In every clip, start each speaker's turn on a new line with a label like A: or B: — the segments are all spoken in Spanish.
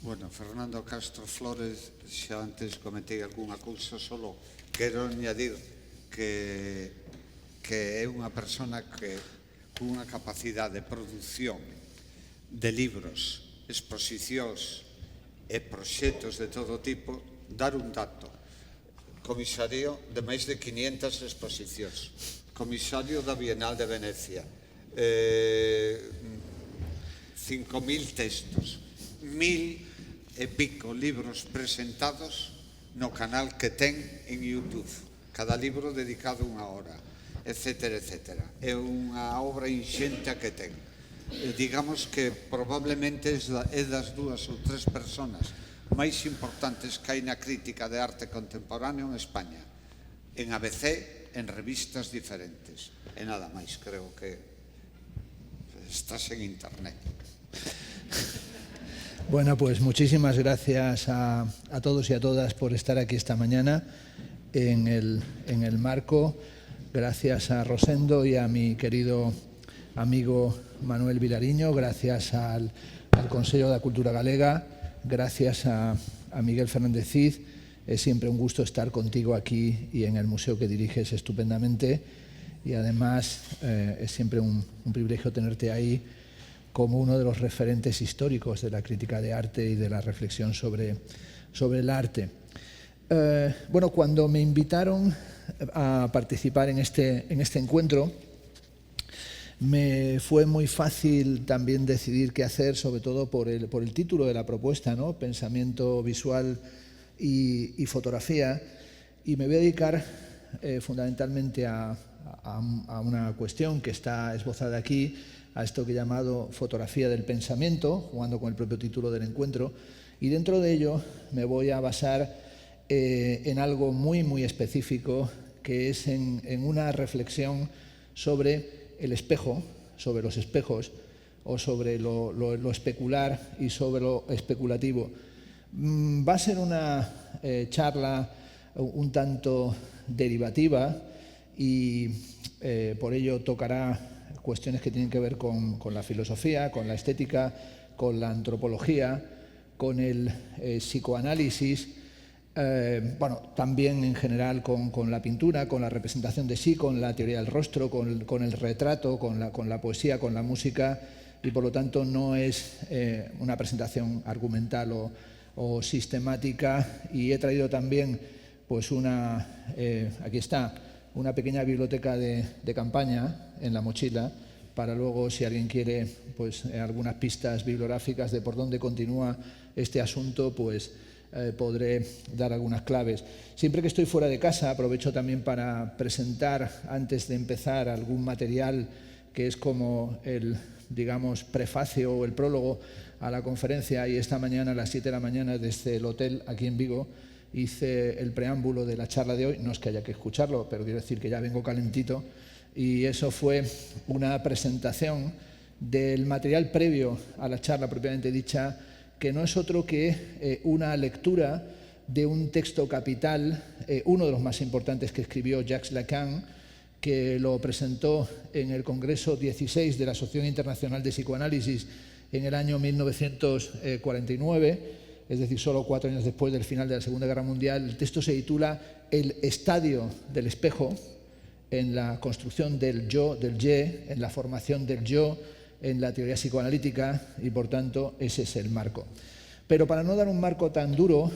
A: Bueno, Fernando Castro Flores, xa antes comentei algunha cousa, solo quero añadir que é unha persona que cunha capacidade de produción de libros, exposicións e proxectos de todo tipo. Dar un dato: comisario de máis de 500 exposicións, comisario da Bienal de Venecia, 5.000 textos, 1.000 e pico libros presentados no canal que ten en YouTube, cada libro dedicado unha hora, etcétera, etcétera. É unha obra inxente a que ten. Digamos que probablemente é das 2 ou 3 personas máis importantes que hai na crítica de arte contemporáneo en España, en ABC, en revistas diferentes. E nada máis, creo que estás en internet.
B: Bueno, pues muchísimas gracias a todos y a todas por estar aquí esta mañana en el marco. Gracias a Rosendo y a mi querido amigo Manuel Vilariño, gracias al Consejo de la Cultura Galega, gracias a Miguel Fernández Cid. Es siempre un gusto estar contigo aquí y en el museo que diriges estupendamente, y además es siempre un privilegio tenerte ahí como uno de los referentes históricos de la crítica de arte y de la reflexión sobre el arte. Bueno, cuando me invitaron a participar en este encuentro, me fue muy fácil también decidir qué hacer, sobre todo por el título de la propuesta, ¿no? Pensamiento visual y fotografía, y me voy a dedicar fundamentalmente a una cuestión que está esbozada aquí, a esto que he llamado fotografía del pensamiento, jugando con el propio título del encuentro, y dentro de ello me voy a basar en algo muy, muy específico, que es en una reflexión sobre el espejo, sobre los espejos, o sobre lo especular y sobre lo especulativo. Va a ser una charla un tanto derivativa y por ello tocará cuestiones que tienen que ver con la filosofía, con la estética, con la antropología, con el psicoanálisis, bueno, también en general con la pintura, con la representación de sí, con la teoría del rostro, con el retrato, con la poesía, con la música, y por lo tanto no es una presentación argumental o sistemática. Y he traído también pues aquí está, una pequeña biblioteca de campaña en la mochila, para luego, si alguien quiere, pues algunas pistas bibliográficas de por dónde continúa este asunto, pues podré dar algunas claves. Siempre que estoy fuera de casa, aprovecho también para presentar, antes de empezar, algún material que es como el, digamos, prefacio o el prólogo a la conferencia, y esta mañana a las 7 de la mañana desde el hotel aquí en Vigo hice el preámbulo de la charla de hoy. No es que haya que escucharlo, pero quiero decir que ya vengo calentito, y eso fue una presentación del material previo a la charla propiamente dicha, que no es otro que una lectura de un texto capital, uno de los más importantes que escribió Jacques Lacan, que lo presentó en el Congreso 16 de la Asociación Internacional de Psicoanálisis en el año 1949, es decir, solo 4 años después del final de la Segunda Guerra Mundial. El texto se titula El estadio del espejo, en la construcción del yo, del je, en la formación del yo, en la teoría psicoanalítica, y por tanto ese es el marco. Pero para no dar un marco tan duro,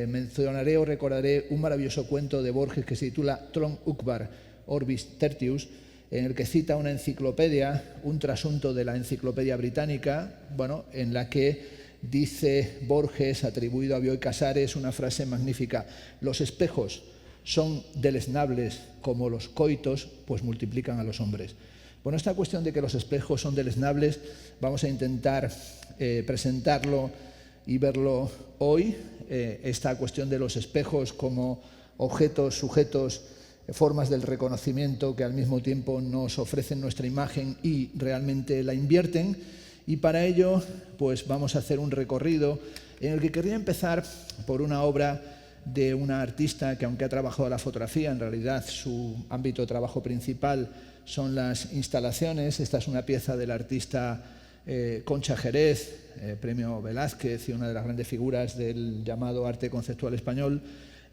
B: mencionaré o recordaré un maravilloso cuento de Borges que se titula Tron Ukbar, Orbis Tertius, en el que cita una enciclopedia, un trasunto de la Enciclopedia Británica, bueno, en la que dice Borges, atribuido a Bioy Casares, una frase magnífica: los espejos son deleznables como los coitos, pues multiplican a los hombres. Bueno, esta cuestión de que los espejos son deleznables, vamos a intentar presentarlo y verlo hoy. Esta cuestión de los espejos como objetos, sujetos, formas del reconocimiento que al mismo tiempo nos ofrecen nuestra imagen y realmente la invierten. Y para ello, pues vamos a hacer un recorrido en el que querría empezar por una obra de una artista que, aunque ha trabajado la fotografía, en realidad su ámbito de trabajo principal son las instalaciones. Esta es una pieza del artista Concha Jerez, premio Velázquez y una de las grandes figuras del llamado arte conceptual español,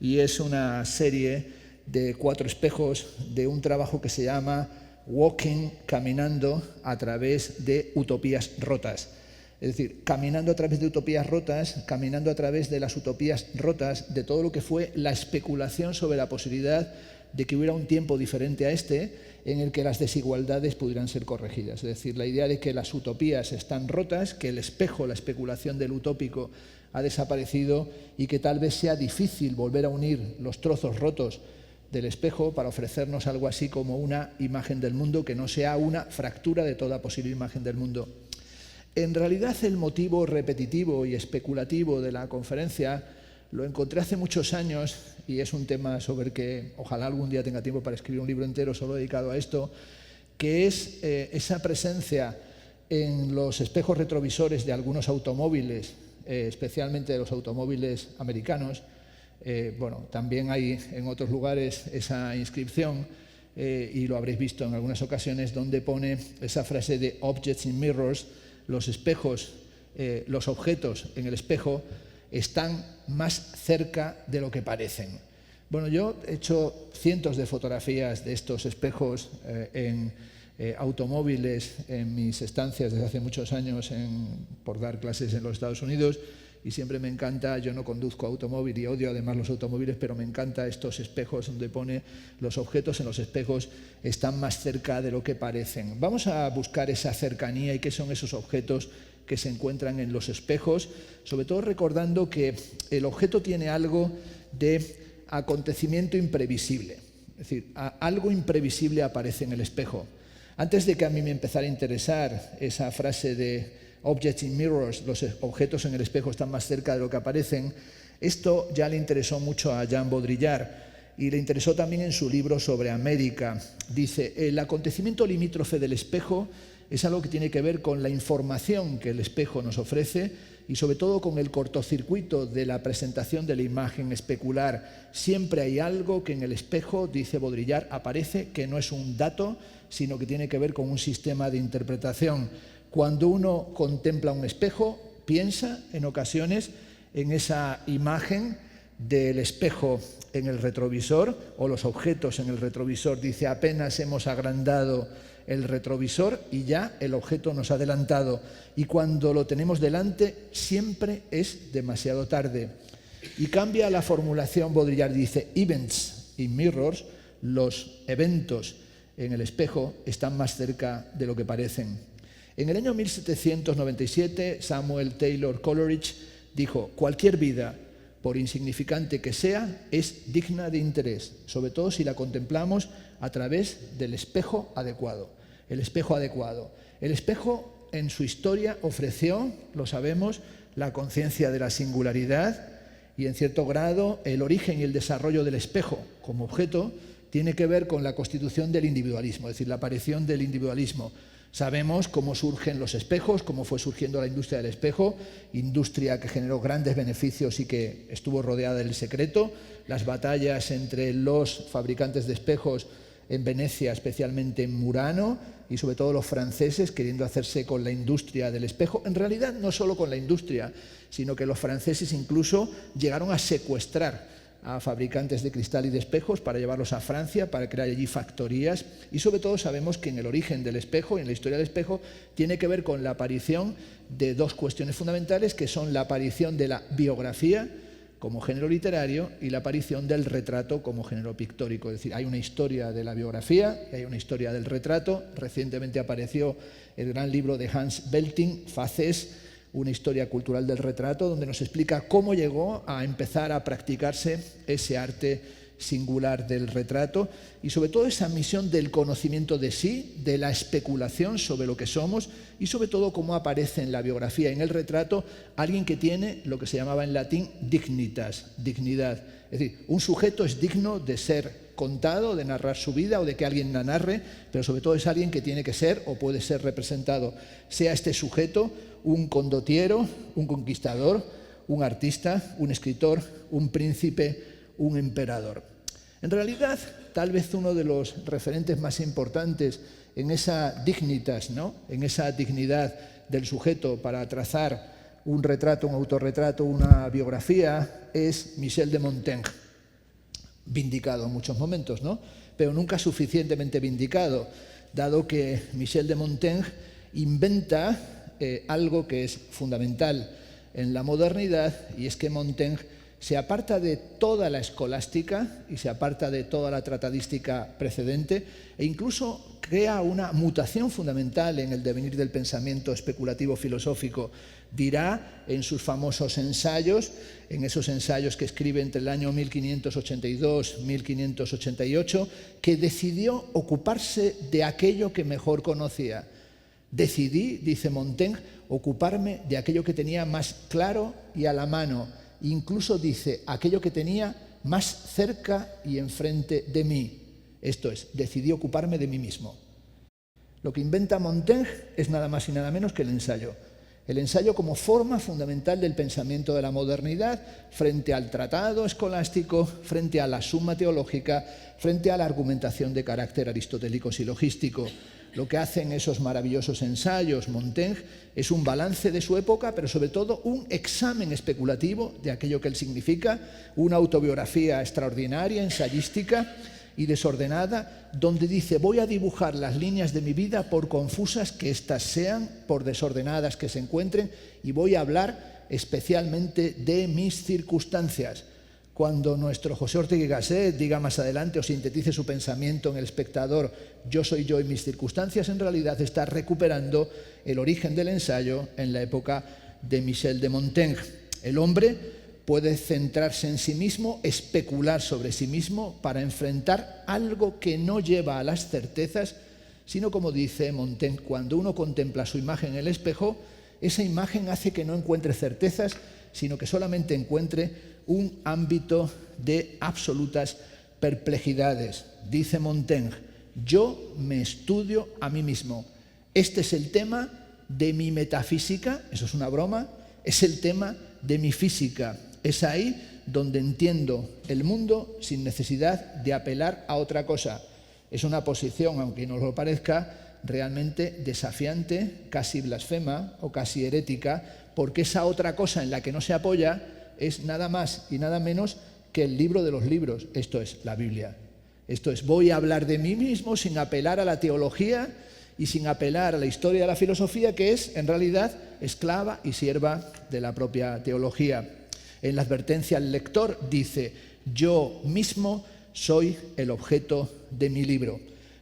B: y es una serie de 4 espejos de un trabajo que se llama Walking, caminando a través de utopías rotas. Es decir, caminando a través de utopías rotas, caminando a través de las utopías rotas de todo lo que fue la especulación sobre la posibilidad de que hubiera un tiempo diferente a este en el que las desigualdades pudieran ser corregidas. Es decir, la idea de que las utopías están rotas, que el espejo, la especulación del utópico ha desaparecido y que tal vez sea difícil volver a unir los trozos rotos del espejo para ofrecernos algo así como una imagen del mundo que no sea una fractura de toda posible imagen del mundo. En realidad, el motivo repetitivo y especulativo de la conferencia lo encontré hace muchos años, y es un tema sobre el que ojalá algún día tenga tiempo para escribir un libro entero solo dedicado a esto, que es esa presencia en los espejos retrovisores de algunos automóviles, especialmente de los automóviles americanos. Bueno, también hay en otros lugares esa inscripción, y lo habréis visto en algunas ocasiones, donde pone esa frase de objects in mirrors. Los espejos, los objetos en el espejo están más cerca de lo que parecen. Bueno, yo he hecho cientos de fotografías de estos espejos en automóviles en mis estancias desde hace muchos años por dar clases en los Estados Unidos, y siempre me encanta, yo no conduzco automóvil y odio además los automóviles, pero me encanta estos espejos donde pone los objetos en los espejos están más cerca de lo que parecen. Vamos a buscar esa cercanía y qué son esos objetos que se encuentran en los espejos, sobre todo recordando que el objeto tiene algo de acontecimiento imprevisible, es decir, algo imprevisible aparece en el espejo. Antes de que a mí me empezara a interesar esa frase de objects in mirrors, los objetos en el espejo están más cerca de lo que aparecen, esto ya le interesó mucho a Jean Baudrillard y le interesó también en su libro sobre América. Dice, el acontecimiento limítrofe del espejo es algo que tiene que ver con la información que el espejo nos ofrece y sobre todo con el cortocircuito de la presentación de la imagen especular. Siempre hay algo que en el espejo, dice Baudrillard, aparece que no es un dato, sino que tiene que ver con un sistema de interpretación. Cuando uno contempla un espejo, piensa en ocasiones en esa imagen del espejo en el retrovisor o los objetos en el retrovisor. Dice, apenas hemos agrandado el retrovisor y ya el objeto nos ha adelantado. Y cuando lo tenemos delante, siempre es demasiado tarde. Y cambia la formulación, Baudrillard dice, events in mirrors, los eventos en el espejo están más cerca de lo que parecen. En el año 1797, Samuel Taylor Coleridge dijo, cualquier vida, por insignificante que sea, es digna de interés, sobre todo si la contemplamos a través del espejo adecuado. El espejo adecuado. El espejo en su historia ofreció, lo sabemos, la conciencia de la singularidad y en cierto grado el origen y el desarrollo del espejo como objeto tiene que ver con la constitución del individualismo, es decir, la aparición del individualismo. Sabemos cómo surgen los espejos, cómo fue surgiendo la industria del espejo, industria que generó grandes beneficios y que estuvo rodeada del secreto, las batallas entre los fabricantes de espejos en Venecia, especialmente en Murano, y sobre todo los franceses queriendo hacerse con la industria del espejo. En realidad no solo con la industria, sino que los franceses incluso llegaron a secuestrar a fabricantes de cristal y de espejos para llevarlos a Francia, para crear allí factorías, y sobre todo sabemos que en el origen del espejo, en la historia del espejo, tiene que ver con la aparición de dos cuestiones fundamentales, que son la aparición de la biografía como género literario y la aparición del retrato como género pictórico. Es decir, hay una historia de la biografía y hay una historia del retrato. Recientemente apareció el gran libro de Hans Belting, Faces, una historia cultural del retrato, donde nos explica cómo llegó a empezar a practicarse ese arte singular del retrato y sobre todo esa misión del conocimiento de sí, de la especulación sobre lo que somos y sobre todo cómo aparece en la biografía, en el retrato, alguien que tiene lo que se llamaba en latín dignitas, dignidad. Es decir, un sujeto es digno de ser contado, de narrar su vida o de que alguien la narre, pero sobre todo es alguien que tiene que ser o puede ser representado, sea este sujeto un condottiero, un conquistador, un artista, un escritor, un príncipe, un emperador. En realidad, tal vez uno de los referentes más importantes en esa dignitas, ¿no? En esa dignidad del sujeto para trazar un retrato, un autorretrato, una biografía, es Michel de Montaigne. Vindicado en muchos momentos, ¿no? Pero nunca suficientemente vindicado, dado que Michel de Montaigne inventa algo que es fundamental en la modernidad, y es que Montaigne se aparta de toda la escolástica y se aparta de toda la tratadística precedente e incluso crea una mutación fundamental en el devenir del pensamiento especulativo filosófico. Dirá en sus famosos ensayos, en esos ensayos que escribe entre el año 1582-1588, que decidió ocuparse de aquello que mejor conocía. Decidí, dice Montaigne, ocuparme de aquello que tenía más claro y a la mano. Incluso dice, aquello que tenía más cerca y enfrente de mí. Esto es, decidí ocuparme de mí mismo. Lo que inventa Montaigne es nada más y nada menos que el ensayo. El ensayo como forma fundamental del pensamiento de la modernidad frente al tratado escolástico, frente a la suma teológica, frente a la argumentación de carácter aristotélico silogístico. Lo que hacen esos maravillosos ensayos Montaigne es un balance de su época, pero sobre todo un examen especulativo de aquello que él significa, una autobiografía extraordinaria, ensayística y desordenada, donde dice: voy a dibujar las líneas de mi vida por confusas que éstas sean, por desordenadas que se encuentren, y voy a hablar especialmente de mis circunstancias. Cuando nuestro José Ortega y Gasset diga más adelante o sintetice su pensamiento en El Espectador, yo soy yo y mis circunstancias, en realidad está recuperando el origen del ensayo en la época de Michel de Montaigne. El hombre puede centrarse en sí mismo, especular sobre sí mismo para enfrentar algo que no lleva a las certezas, sino, como dice Montaigne, cuando uno contempla su imagen en el espejo, esa imagen hace que no encuentre certezas, sino que solamente encuentre un ámbito de absolutas perplejidades. Dice Montaigne: yo me estudio a mí mismo. Este es el tema de mi metafísica, eso es una broma, es el tema de mi física. Es ahí donde entiendo el mundo sin necesidad de apelar a otra cosa. Es una posición, aunque no lo parezca, realmente desafiante, casi blasfema o casi herética, porque esa otra cosa en la que no se apoya es nada más y nada menos que el libro de los libros, esto es, la Biblia. Esto es, voy a hablar de mí mismo sin apelar a la teología y sin apelar a la historia de la filosofía, que es, en realidad, esclava y sierva de la propia teología. En la advertencia al lector dice: yo mismo soy el objeto de mi libro.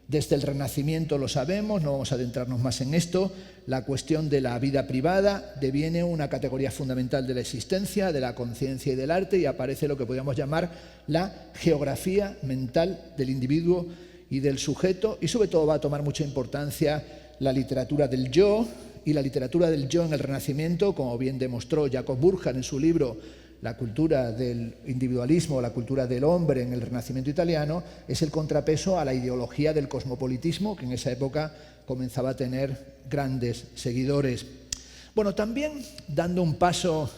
B: Desde el Renacimiento lo sabemos, no vamos a adentrarnos más en esto, la cuestión de la vida privada deviene una categoría fundamental de la existencia, de la conciencia y del arte, y aparece lo que podríamos llamar la geografía mental del individuo y del sujeto, y sobre todo va a tomar mucha importancia la literatura del yo, y la literatura del yo en el Renacimiento, como bien demostró Jacob Burckhardt en su libro La cultura del individualismo, la cultura del hombre en el Renacimiento italiano, es el contrapeso a la ideología del cosmopolitismo, que en esa época comenzaba a tener grandes seguidores. Bueno, también dando un paso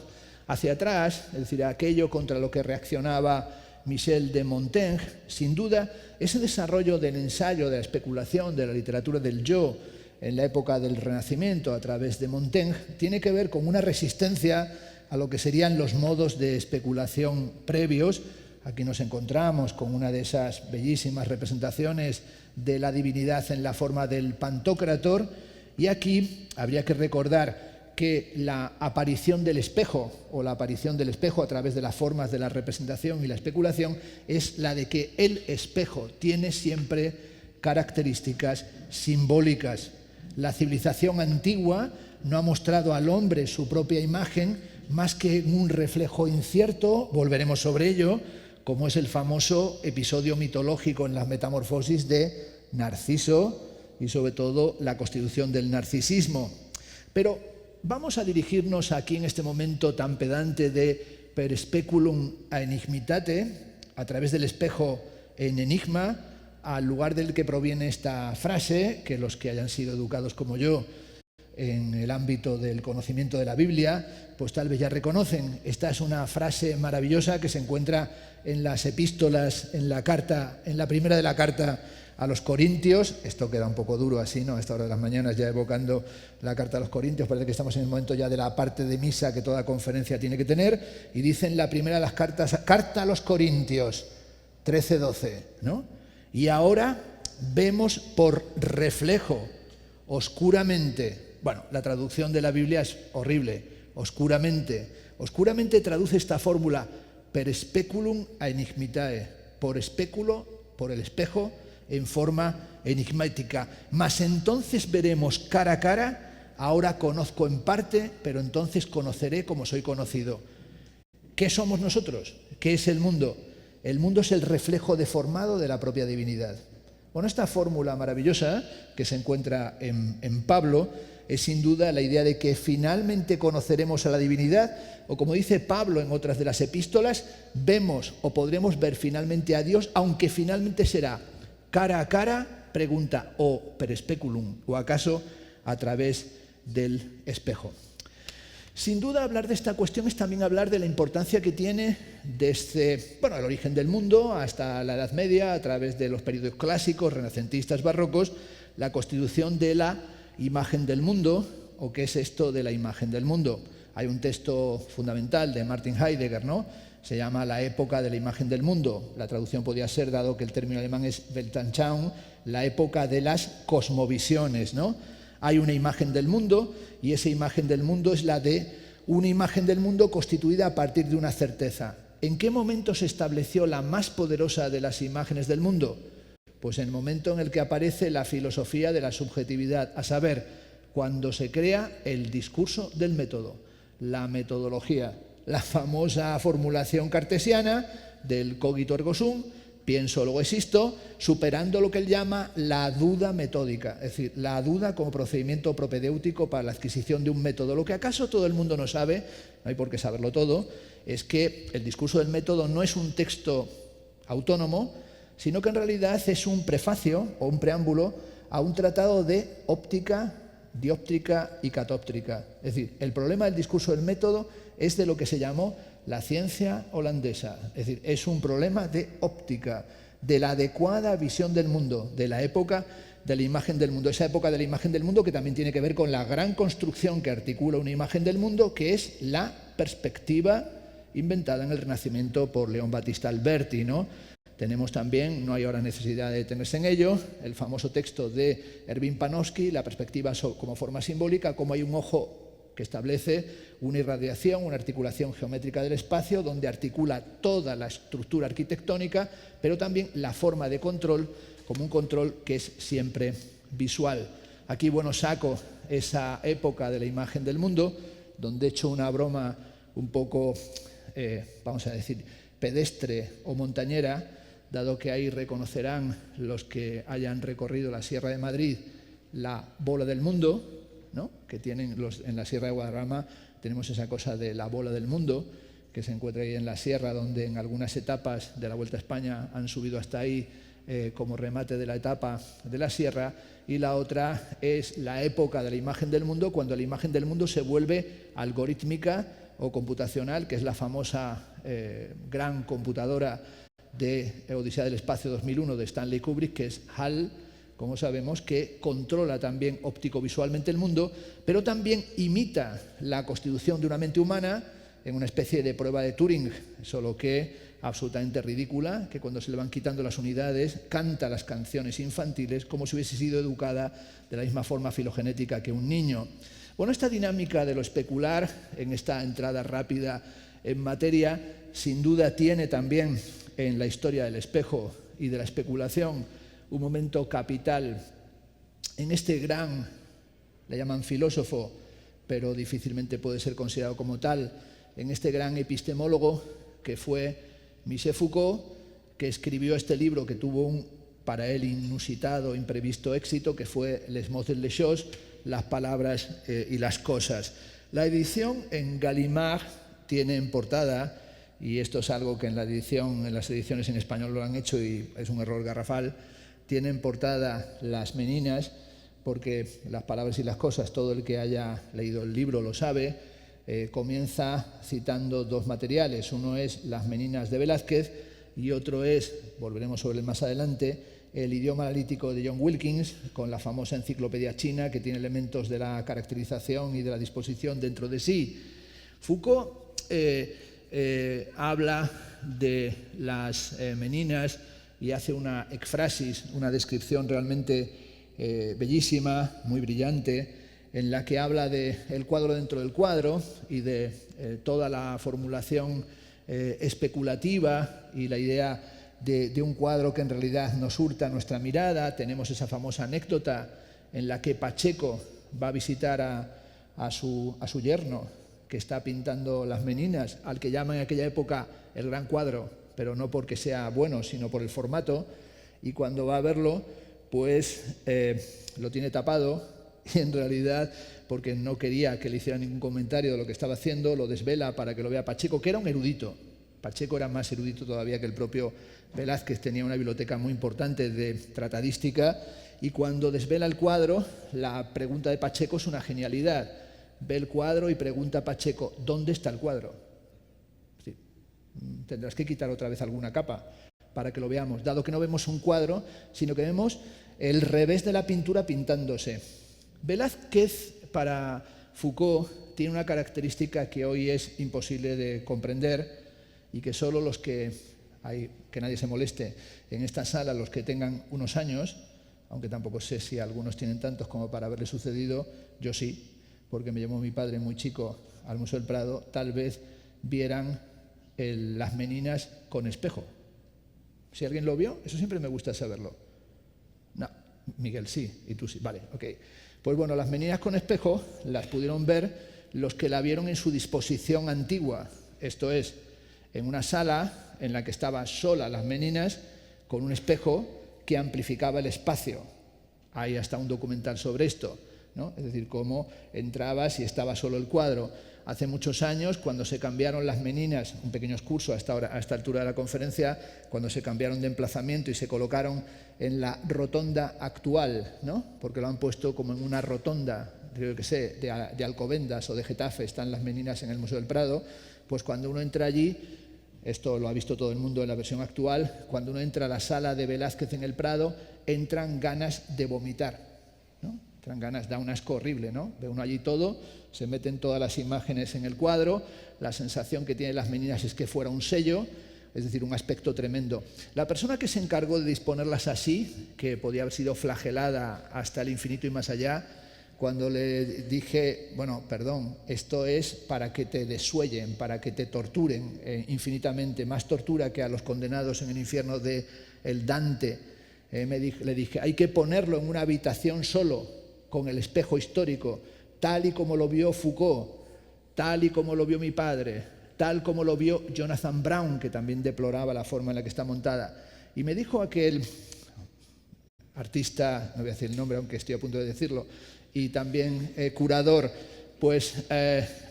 B: hacia atrás, es decir, aquello contra lo que reaccionaba Michel de Montaigne, sin duda, ese desarrollo del ensayo, de la especulación, de la literatura del yo en la época del Renacimiento a través de Montaigne, tiene que ver con una resistencia a lo que serían los modos de especulación previos. Aquí nos encontramos con una de esas bellísimas representaciones de la divinidad en la forma del Pantocrator, y aquí habría que recordar que la aparición del espejo, o la aparición del espejo a través de las formas de la representación y la especulación, es la de que el espejo tiene siempre características simbólicas. La civilización antigua no ha mostrado al hombre su propia imagen más que un reflejo incierto, volveremos sobre ello, como es el famoso episodio mitológico en las Metamorfosis de Narciso y sobre todo la constitución del narcisismo. Pero vamos a dirigirnos aquí en este momento tan pedante de per speculum a enigmitate, a través del espejo en enigma, al lugar del que proviene esta frase, que los que hayan sido educados como yo en el ámbito del conocimiento de la Biblia, pues tal vez ya reconocen. Esta es una frase maravillosa que se encuentra en las epístolas, en la primera de la carta a los Corintios. Esto queda un poco duro así, ¿no? A esta hora de las mañanas ya evocando la carta a los Corintios. Parece que estamos en el momento ya de la parte de misa que toda conferencia tiene que tener. Y dicen la primera de las cartas, carta a los Corintios, 13-12, ¿no? Y ahora vemos por reflejo, oscuramente. Bueno, la traducción de la Biblia es horrible, oscuramente. Oscuramente traduce esta fórmula, per speculum a enigmitae, por espéculo, por el espejo, en forma enigmática. Mas entonces veremos cara a cara, ahora conozco en parte, pero entonces conoceré como soy conocido. ¿Qué somos nosotros? ¿Qué es el mundo? El mundo es el reflejo deformado de la propia divinidad. Bueno, esta fórmula maravillosa que se encuentra en Pablo es sin duda la idea de que finalmente conoceremos a la divinidad, o como dice Pablo en otras de las epístolas, vemos o podremos ver finalmente a Dios, aunque finalmente será cara a cara, pregunta, o per speculum, o acaso a través del espejo. Sin duda, hablar de esta cuestión es también hablar de la importancia que tiene desde el origen del mundo hasta la Edad Media, a través de los periodos clásicos, renacentistas, barrocos, la constitución de la imagen del mundo, o qué es esto de la imagen del mundo. Hay un texto fundamental de Martin Heidegger, ¿no? Se llama La época de la imagen del mundo. La traducción podría ser, dado que el término alemán es Weltanschauung, la época de las cosmovisiones, ¿no? Hay una imagen del mundo y esa imagen del mundo es la de una imagen del mundo constituida a partir de una certeza. ¿En qué momento se estableció la más poderosa de las imágenes del mundo? Pues en el momento en el que aparece la filosofía de la subjetividad, a saber, cuando se crea el discurso del método, la metodología, la famosa formulación cartesiana del cogito ergo sum, pienso luego existo, superando lo que él llama la duda metódica, es decir, la duda como procedimiento propedéutico para la adquisición de un método. Lo que acaso todo el mundo no sabe, no hay por qué saberlo todo, es que el discurso del método no es un texto autónomo, sino que en realidad es un prefacio o un preámbulo a un tratado de óptica, dióptrica y catóptrica. Es decir, el problema del discurso del método es de lo que se llamó la ciencia holandesa. Es decir, es un problema de óptica, de la adecuada visión del mundo, de la época de la imagen del mundo. Esa época de la imagen del mundo que también tiene que ver con la gran construcción que articula una imagen del mundo, que es la perspectiva inventada en el Renacimiento por León Battista Alberti, ¿no? Tenemos también, no hay ahora necesidad de detenerse en ello, el famoso texto de Erwin Panofsky, la perspectiva como forma simbólica, como hay un ojo que establece una irradiación, una articulación geométrica del espacio, donde articula toda la estructura arquitectónica, pero también la forma de control, como un control que es siempre visual. Aquí, saco esa época de la imagen del mundo, donde he hecho una broma un poco, vamos a decir, pedestre o montañera, dado que ahí reconocerán los que hayan recorrido la Sierra de Madrid la bola del mundo, ¿no? Que tienen en la Sierra de Guadarrama tenemos esa cosa de la bola del mundo, que se encuentra ahí en la sierra, donde en algunas etapas de la Vuelta a España han subido hasta ahí como remate de la etapa de la sierra, y la otra es la época de la imagen del mundo, cuando la imagen del mundo se vuelve algorítmica o computacional, que es la famosa gran computadora de Odisea del Espacio 2001 de Stanley Kubrick, que es HAL, como sabemos, que controla también óptico-visualmente el mundo, pero también imita la constitución de una mente humana en una especie de prueba de Turing, solo que absolutamente ridícula, que cuando se le van quitando las unidades canta las canciones infantiles como si hubiese sido educada de la misma forma filogenética que un niño. Bueno, esta dinámica de lo especular, en esta entrada rápida en materia, sin duda tiene también en la historia del espejo y de la especulación un momento capital en este gran, le llaman filósofo, pero difícilmente puede ser considerado como tal, en este gran epistemólogo que fue Michel Foucault, que escribió este libro que tuvo un, para él, inusitado, imprevisto éxito, que fue Les mots et les choses, las palabras y las cosas. La edición en Gallimard tiene en portada, y esto es algo que en las ediciones en español lo han hecho y es un error garrafal, tiene en portada las meninas porque las palabras y las cosas, todo el que haya leído el libro lo sabe, comienza citando dos materiales. Uno es Las Meninas de Velázquez y otro es, volveremos sobre él más adelante, el idioma analítico de John Wilkins, con la famosa enciclopedia china que tiene elementos de la caracterización y de la disposición dentro de sí. Foucault habla de las meninas y hace una ekphrasis, una descripción realmente bellísima, muy brillante, en la que habla del cuadro dentro del cuadro y de toda la formulación especulativa y la idea de un cuadro que en realidad nos hurta nuestra mirada. Tenemos esa famosa anécdota en la que Pacheco va a visitar a su yerno, que está pintando las meninas, al que llaman en aquella época el gran cuadro, pero no porque sea bueno, sino por el formato, y cuando va a verlo, pues lo tiene tapado, y en realidad, porque no quería que le hiciera ningún comentario de lo que estaba haciendo, lo desvela para que lo vea Pacheco, que era un erudito. Pacheco era más erudito todavía que el propio Velázquez, tenía una biblioteca muy importante de tratadística, y cuando desvela el cuadro, la pregunta de Pacheco es una genialidad. Ve el cuadro y pregunta a Pacheco, ¿dónde está el cuadro? Sí, tendrás que quitar otra vez alguna capa para que lo veamos, dado que no vemos un cuadro, sino que vemos el revés de la pintura pintándose. Velázquez, para Foucault, tiene una característica que hoy es imposible de comprender y que solo los que nadie se moleste en esta sala, los que tengan unos años, aunque tampoco sé si algunos tienen tantos como para haberle sucedido, yo sí, porque me llevó mi padre muy chico al Museo del Prado, tal vez vieran las meninas con espejo. ¿Si alguien lo vio? Eso siempre me gusta saberlo. No, Miguel sí, y tú sí. Vale, ok. Pues bueno, las meninas con espejo las pudieron ver los que la vieron en su disposición antigua, esto es, en una sala en la que estaban solas las meninas con un espejo que amplificaba el espacio. Hay hasta un documental sobre esto, ¿no? Es decir, cómo entrabas y estaba solo el cuadro. Hace muchos años, cuando se cambiaron las meninas, un pequeño excurso a esta altura de la conferencia, cuando se cambiaron de emplazamiento y se colocaron en la rotonda actual, ¿no? Porque lo han puesto como en una rotonda, creo que sé, de Alcobendas o de Getafe, están las meninas en el Museo del Prado, pues cuando uno entra allí, esto lo ha visto todo el mundo en la versión actual, cuando uno entra a la sala de Velázquez en el Prado, entran ganas de vomitar, ¿no? Entran ganas, da un asco horrible, ¿no? Ve uno allí todo, se meten todas las imágenes en el cuadro, la sensación que tienen las meninas es que fuera un sello, es decir, un aspecto tremendo. La persona que se encargó de disponerlas así, que podía haber sido flagelada hasta el infinito y más allá, cuando le dije, bueno, perdón, esto es para que te desuellen, para que te torturen infinitamente, más tortura que a los condenados en el infierno de el Dante, le dije, hay que ponerlo en una habitación solo, con el espejo histórico, tal y como lo vio Foucault, tal y como lo vio mi padre, tal como lo vio Jonathan Brown, que también deploraba la forma en la que está montada. Y me dijo aquel artista, no voy a decir el nombre, aunque estoy a punto de decirlo, y también curador, pues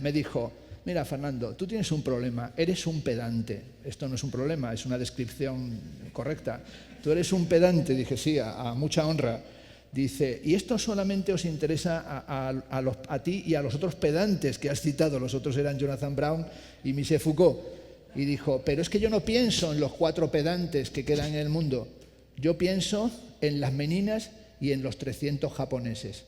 B: me dijo, mira Fernando, tú tienes un problema, eres un pedante. Esto no es un problema, es una descripción correcta. Tú eres un pedante, dije sí, a mucha honra. Dice, y esto solamente os interesa a ti y a los otros pedantes que has citado, los otros eran Jonathan Brown y Michel Foucault. Y dijo, pero es que yo no pienso en los 4 pedantes que quedan en el mundo, yo pienso en las meninas y en los 300 japoneses.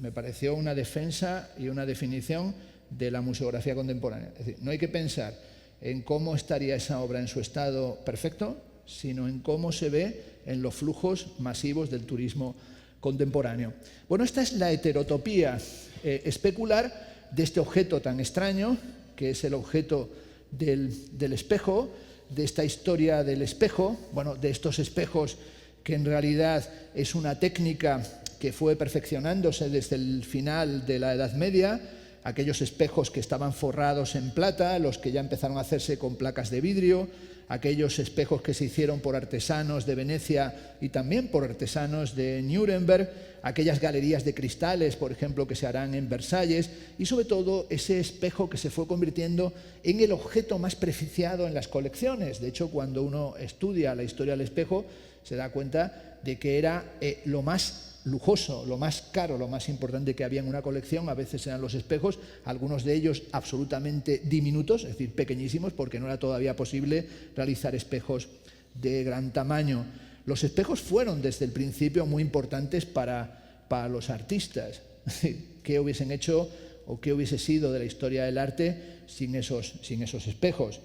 B: Me pareció una defensa y una definición de la museografía contemporánea. Es decir, no hay que pensar en cómo estaría esa obra en su estado perfecto, sino en cómo se ve en los flujos masivos del turismo contemporáneo. Bueno, esta es la heterotopía especular de este objeto tan extraño, que es el objeto del espejo, de esta historia del espejo, bueno, de estos espejos que en realidad es una técnica que fue perfeccionándose desde el final de la Edad Media, aquellos espejos que estaban forrados en plata, los que ya empezaron a hacerse con placas de vidrio, aquellos espejos que se hicieron por artesanos de Venecia y también por artesanos de Nuremberg, aquellas galerías de cristales, por ejemplo, que se harán en Versalles, y sobre todo ese espejo que se fue convirtiendo en el objeto más preciado en las colecciones. De hecho, cuando uno estudia la historia del espejo, se da cuenta de que era lo más lujoso, lo más caro, lo más importante que había en una colección, a veces eran los espejos, algunos de ellos absolutamente diminutos, es decir, pequeñísimos, porque no era todavía posible realizar espejos de gran tamaño. Los espejos fueron desde el principio muy importantes para los artistas. ¿Qué hubiesen hecho o qué hubiese sido de la historia del arte sin esos espejos?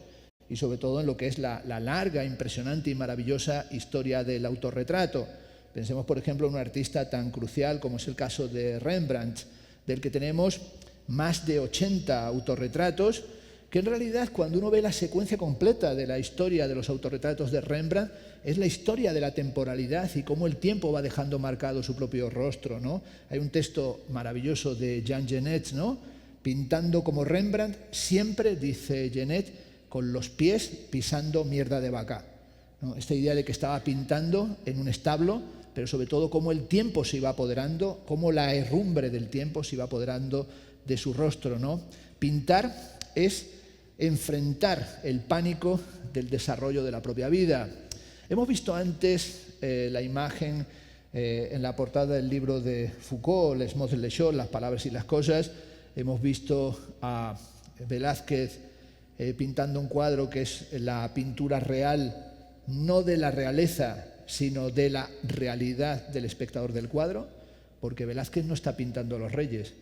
B: Y sobre todo en lo que es la larga, impresionante y maravillosa historia del autorretrato. Pensemos, por ejemplo, en un artista tan crucial como es el caso de Rembrandt, del que tenemos más de 80 autorretratos, que en realidad, cuando uno ve la secuencia completa de la historia de los autorretratos de Rembrandt, es la historia de la temporalidad y cómo el tiempo va dejando marcado su propio rostro, ¿no? Hay un texto maravilloso de Jean Genet, ¿no? Pintando como Rembrandt, siempre, dice Genet, con los pies pisando mierda de vaca, ¿no? Esta idea de que estaba pintando en un establo, pero sobre todo cómo el tiempo se iba apoderando, cómo la herrumbre del tiempo se iba apoderando de su rostro, ¿no? Pintar es enfrentar el pánico del desarrollo de la propia vida. Hemos visto antes la imagen en la portada del libro de Foucault, Les mots et les choses, las palabras y las cosas. Hemos visto a Velázquez pintando un cuadro que es la pintura real, no de la realeza, sino de la realidad del espectador del cuadro, porque Velázquez no está pintando a los reyes,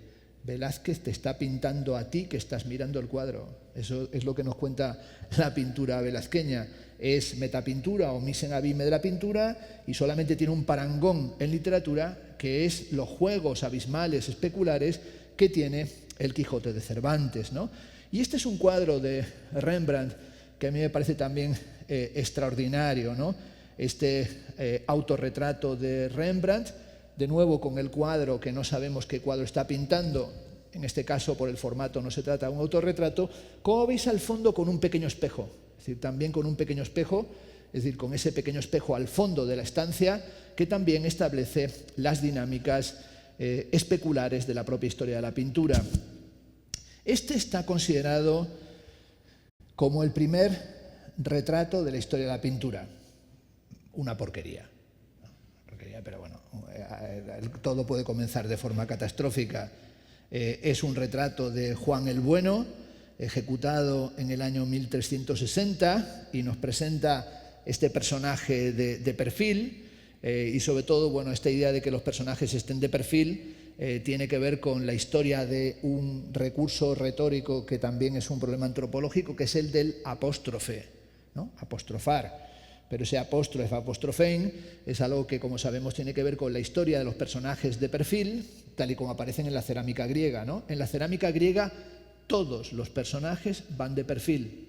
B: Velázquez te está pintando a ti que estás mirando el cuadro. Eso es lo que nos cuenta la pintura velazqueña. Es metapintura o mise en abîme de la pintura y solamente tiene un parangón en literatura, que es los juegos abismales, especulares, que tiene el Quijote de Cervantes, ¿no? Y este es un cuadro de Rembrandt que a mí me parece también extraordinario, ¿no? Este autorretrato de Rembrandt, de nuevo con el cuadro, que no sabemos qué cuadro está pintando, en este caso por el formato no se trata de un autorretrato, como veis al fondo con un pequeño espejo, es decir, también con un pequeño espejo, es decir, con ese pequeño espejo al fondo de la estancia, que también establece las dinámicas especulares de la propia historia de la pintura. Este está considerado como el primer retrato de la historia de la pintura. Una porquería. Pero bueno, todo puede comenzar de forma catastrófica. Es un retrato de Juan el Bueno, ejecutado en el año 1360, y nos presenta este personaje de perfil, y sobre todo, bueno, esta idea de que los personajes estén de perfil tiene que ver con la historia de un recurso retórico que también es un problema antropológico, que es el del apóstrofe, ¿no? Apostrofar. Pero ese apóstrofe, apostrofein, es algo que, como sabemos, tiene que ver con la historia de los personajes de perfil, tal y como aparecen en la cerámica griega, ¿no? En la cerámica griega todos los personajes van de perfil,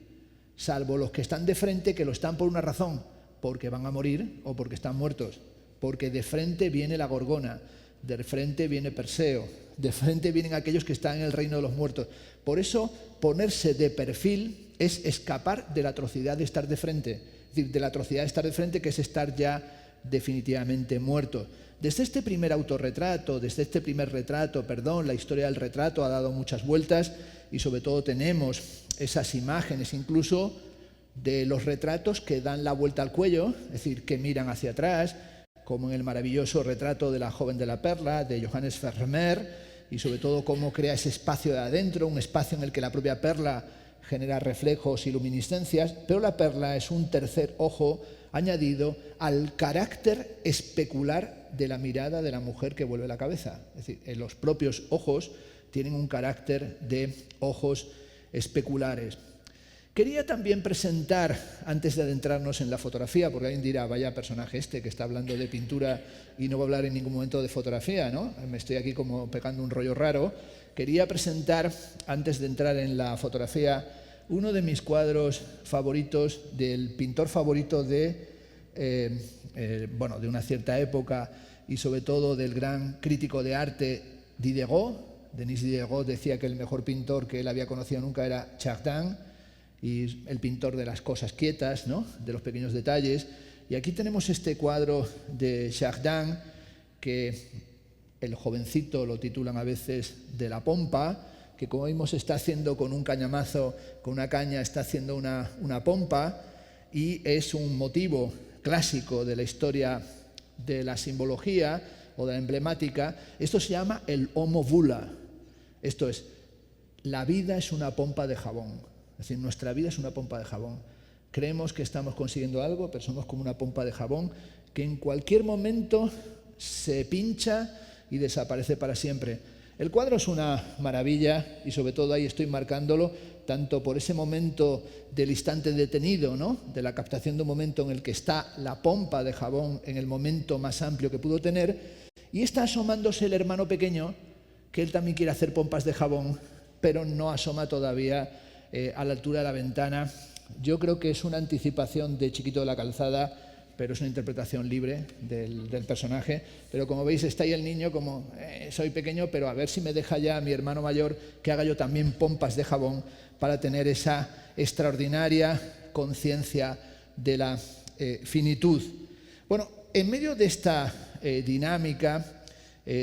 B: salvo los que están de frente, que lo están por una razón, porque van a morir o porque están muertos, porque de frente viene la Gorgona, de frente viene Perseo, de frente vienen aquellos que están en el reino de los muertos. Por eso, ponerse de perfil es escapar de la atrocidad de estar de frente, es decir, de la atrocidad de estar de frente, que es estar ya definitivamente muerto. Desde este primer autorretrato, desde este primer retrato, la historia del retrato ha dado muchas vueltas, y sobre todo tenemos esas imágenes incluso de los retratos que dan la vuelta al cuello, es decir, que miran hacia atrás, como en el maravilloso retrato de la joven de la perla, de Johannes Vermeer, y sobre todo cómo crea ese espacio de adentro, un espacio en el que la propia perla genera reflejos y luminiscencias, pero la perla es un tercer ojo añadido al carácter especular de la mirada de la mujer que vuelve la cabeza. Es decir, en los propios ojos tienen un carácter de ojos especulares. Quería también presentar, antes de adentrarnos en la fotografía, porque alguien dirá, vaya personaje este que está hablando de pintura y no va a hablar en ningún momento de fotografía, ¿no? Me estoy aquí como pegando un rollo raro. Quería presentar, antes de entrar en la fotografía, uno de mis cuadros favoritos, del pintor favorito de una cierta época, y sobre todo del gran crítico de arte Diderot. Denis Diderot decía que el mejor pintor que él había conocido nunca era Chardin, y el pintor de las cosas quietas, ¿no? De los pequeños detalles. Y aquí tenemos este cuadro de Chardin, que el jovencito lo titulan a veces de la pompa, que como vimos está haciendo con un cañamazo, con una caña, está haciendo una pompa, y es un motivo clásico de la historia de la simbología, o de la emblemática, esto se llama el homo vula. Esto es, la vida es una pompa de jabón. Es decir, nuestra vida es una pompa de jabón. Creemos que estamos consiguiendo algo, pero somos como una pompa de jabón que en cualquier momento se pincha y desaparece para siempre. El cuadro es una maravilla y sobre todo ahí estoy marcándolo tanto por ese momento del instante detenido, ¿no?, de la captación de un momento en el que está la pompa de jabón en el momento más amplio que pudo tener, y está asomándose el hermano pequeño, que él también quiere hacer pompas de jabón, pero no asoma todavía a la altura de la ventana. Yo creo que es una anticipación de Chiquito de la Calzada, pero es una interpretación libre del personaje. Pero como veis, está ahí el niño como, soy pequeño, pero a ver si me deja ya mi hermano mayor que haga yo también pompas de jabón para tener esa extraordinaria conciencia de la finitud. Bueno, en medio de esta dinámica,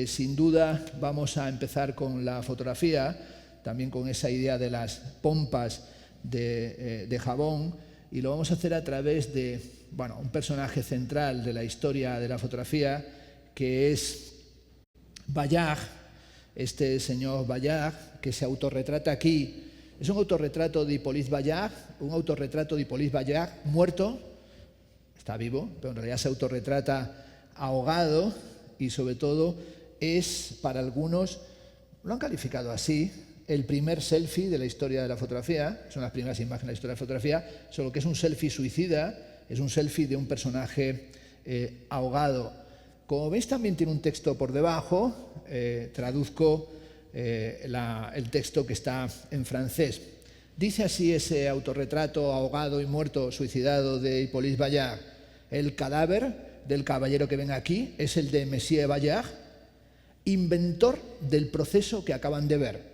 B: sin duda vamos a empezar con la fotografía, también con esa idea de las pompas de jabón, y lo vamos a hacer a través de un personaje central de la historia de la fotografía, que es Bayard, este señor Bayard, que se autorretrata aquí. Es un autorretrato de Hippolyte Bayard, un autorretrato de Hippolyte Bayard muerto, está vivo, pero en realidad se autorretrata ahogado, y sobre todo es, para algunos, lo han calificado así, el primer selfie de la historia de la fotografía. Son las primeras imágenes de la historia de la fotografía, solo que es un selfie suicida, es un selfie de un personaje ahogado. Como veis, también tiene un texto por debajo, traduzco el texto que está en francés. Dice así ese autorretrato ahogado y muerto, suicidado de Hippolyte Bayard: el cadáver del caballero que ven aquí es el de Monsieur Bayard, inventor del proceso que acaban de ver.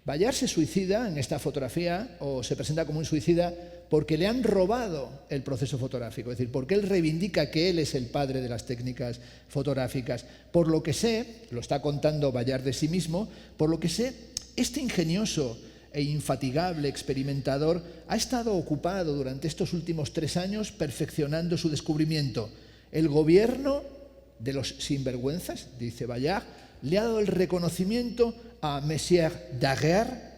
B: Bayard se suicida en esta fotografía, o se presenta como un suicida, porque le han robado el proceso fotográfico, es decir, porque él reivindica que él es el padre de las técnicas fotográficas. Por lo que sé, lo está contando Bayard de sí mismo, por lo que sé, este ingenioso e infatigable experimentador ha estado ocupado durante estos últimos 3 años perfeccionando su descubrimiento. El gobierno de los sinvergüenzas, dice Bayard, le ha dado el reconocimiento a Monsieur Daguerre,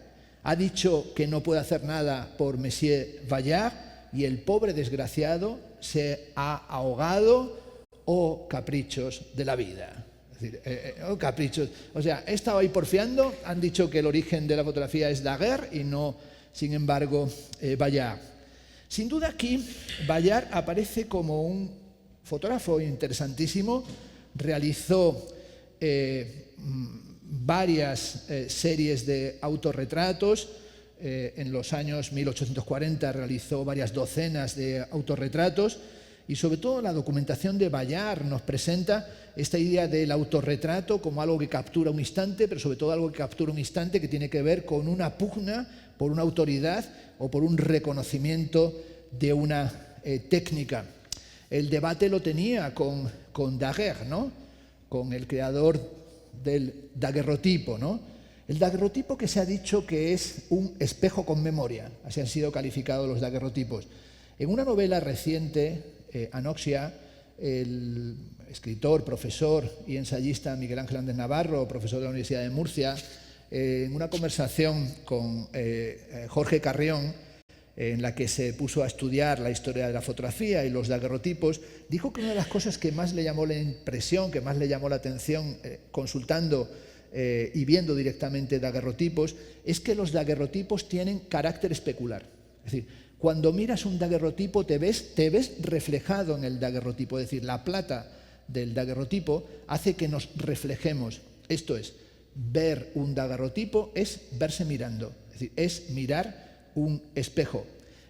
B: ha dicho que no puede hacer nada por Monsieur Bayard, y el pobre desgraciado se ha ahogado, caprichos de la vida. Es decir, caprichos. O sea, he estado ahí porfiando, han dicho que el origen de la fotografía es Daguerre y no, sin embargo, Bayard. Sin duda aquí Bayard aparece como un fotógrafo interesantísimo, realizó varias series de autorretratos. En los años 1840 realizó varias docenas de autorretratos, y sobre todo la documentación de Bayard nos presenta esta idea del autorretrato como algo que captura un instante, pero sobre todo algo que captura un instante que tiene que ver con una pugna por una autoridad o por un reconocimiento de una técnica. El debate lo tenía con Daguerre, ¿no?, con el creador del daguerrotipo, ¿no? El daguerrotipo, que se ha dicho que es un espejo con memoria, así han sido calificados los daguerrotipos. En una novela reciente, Anoxia, el escritor, profesor y ensayista Miguel Ángel Andrés Navarro, profesor de la Universidad de Murcia, en una conversación con Jorge Carrión, en la que se puso a estudiar la historia de la fotografía y los daguerrotipos, dijo que una de las cosas que más le llamó la impresión, que más le llamó la atención consultando y viendo directamente daguerrotipos, es que los daguerrotipos tienen carácter especular. Es decir, cuando miras un daguerrotipo te ves reflejado en el daguerrotipo, es decir, la plata del daguerrotipo hace que nos reflejemos. Esto es, ver un daguerrotipo es verse mirando, es decir, es mirar un espejo.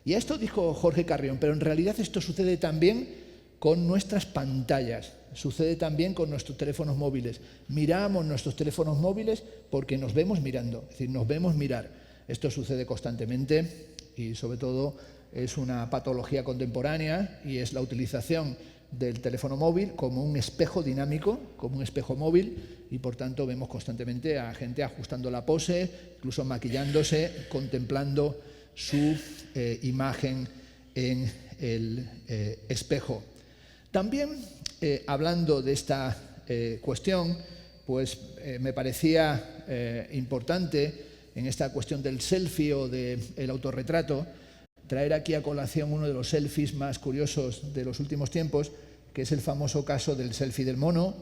B: Y a esto dijo Jorge Carrión, pero en realidad esto sucede también con nuestras pantallas, sucede también con nuestros teléfonos móviles. Miramos nuestros teléfonos móviles porque nos vemos mirando, es decir, nos vemos mirar. Esto sucede constantemente y sobre todo es una patología contemporánea, y es la utilización del teléfono móvil como un espejo dinámico, como un espejo móvil, y por tanto vemos constantemente a gente ajustando la pose, incluso maquillándose, contemplando su imagen en el espejo. También, hablando de esta cuestión, pues me parecía importante en esta cuestión del selfie o del autorretrato traer aquí a colación uno de los selfies más curiosos de los últimos tiempos, que es el famoso caso del selfie del mono,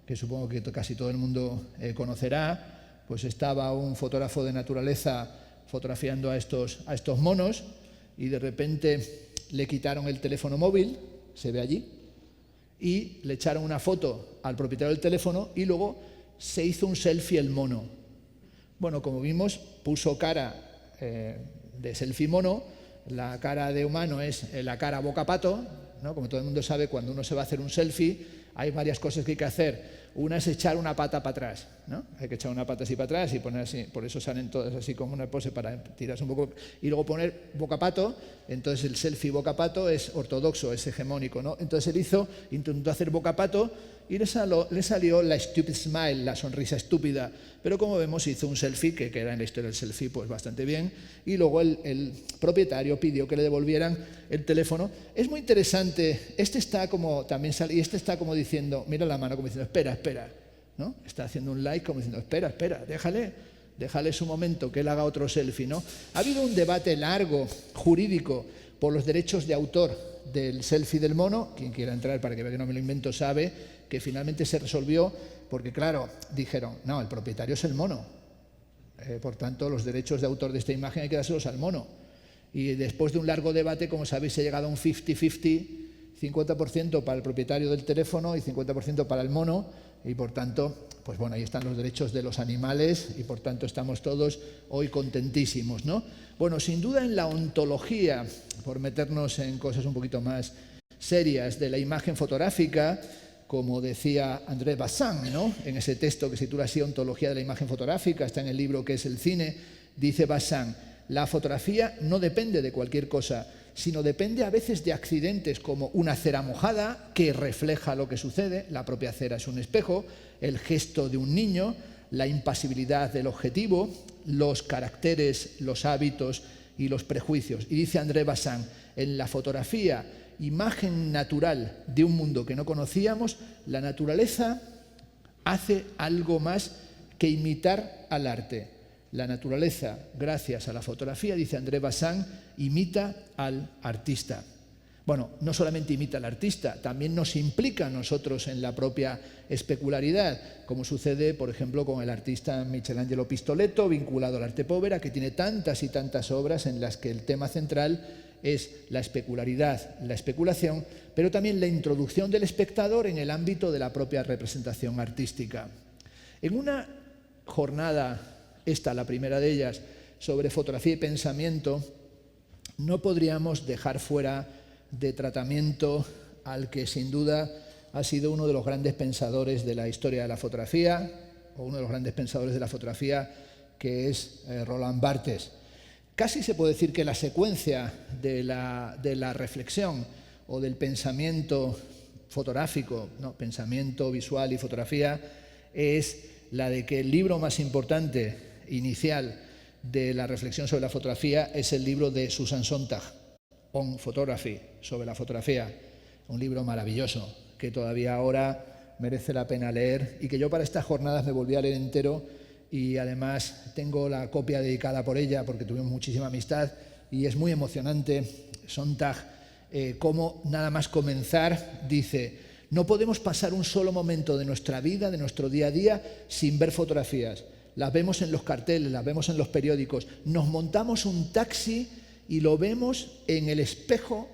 B: que supongo que casi todo el mundo conocerá. Pues estaba un fotógrafo de naturaleza fotografiando a estos monos y de repente le quitaron el teléfono móvil, se ve allí, y le echaron una foto al propietario del teléfono y luego se hizo un selfie el mono. Bueno, como vimos, puso cara de selfie mono, la cara de humano es la cara boca pato, ¿no? Como todo el mundo sabe, cuando uno se va a hacer un selfie hay varias cosas que hay que hacer. Una es echar una pata para atrás, ¿no? Hay que echar una pata así para atrás y poner así, por eso salen todas así como una pose para tirarse un poco, y luego poner boca pato. Entonces el selfie boca pato es ortodoxo, es hegemónico, ¿no? Entonces él intentó hacer boca pato y le salió la stupid smile, la sonrisa estúpida, pero como vemos hizo un selfie que queda en la historia del selfie pues bastante bien, y luego el propietario pidió que le devolvieran el teléfono. Es muy interesante, este está como diciendo, mira la mano como diciendo espera, ¿no? Está haciendo un like como diciendo espera, déjale su momento, que él haga otro selfie, ¿no? Ha habido un debate largo, jurídico, por los derechos de autor del selfie del mono. Quien quiera entrar para que vea que no me lo invento sabe que finalmente se resolvió porque, claro, dijeron, no, el propietario es el mono, por tanto los derechos de autor de esta imagen hay que dárselos al mono. Y después de un largo debate, como sabéis, se ha llegado a un 50-50, 50% para el propietario del teléfono y 50% para el mono, y por tanto, pues bueno, ahí están los derechos de los animales y por tanto estamos todos hoy contentísimos, ¿no? Bueno, sin duda en la ontología, por meternos en cosas un poquito más serias de la imagen fotográfica, como decía André Bazin, ¿no? En ese texto que se titula así, Ontología de la imagen fotográfica, está en el libro que es El cine, dice Bazin, la fotografía no depende de cualquier cosa, sino depende a veces de accidentes como una cera mojada que refleja lo que sucede, la propia cera es un espejo, el gesto de un niño, la impasibilidad del objetivo, los caracteres, los hábitos y los prejuicios. Y dice André Bazin, en la fotografía, imagen natural de un mundo que no conocíamos, la naturaleza hace algo más que imitar al arte. La naturaleza, gracias a la fotografía, dice André Bazin, imita al artista. Bueno, no solamente imita al artista, también nos implica a nosotros en la propia especularidad, como sucede, por ejemplo, con el artista Michelangelo Pistoletto, vinculado al arte povera, que tiene tantas y tantas obras en las que el tema central es la especularidad, la especulación, pero también la introducción del espectador en el ámbito de la propia representación artística. En una jornada, esta la primera de ellas, sobre fotografía y pensamiento, no podríamos dejar fuera de tratamiento al que sin duda ha sido uno de los grandes pensadores de la historia de la fotografía, o uno de los grandes pensadores de la fotografía, que es Roland Barthes. Casi se puede decir que la secuencia de la reflexión o del pensamiento fotográfico, ¿no? Pensamiento visual y fotografía, es la de que el libro más importante inicial de la reflexión sobre la fotografía es el libro de Susan Sontag, On Photography, sobre la fotografía, un libro maravilloso que todavía ahora merece la pena leer y que yo para estas jornadas me volví a leer entero, y además tengo la copia dedicada por ella porque tuvimos muchísima amistad y es muy emocionante. Sontag, cómo nada más comenzar, dice: no podemos pasar un solo momento de nuestra vida, de nuestro día a día, sin ver fotografías. Las vemos en los carteles, las vemos en los periódicos. Nos montamos un taxi y lo vemos en el espejo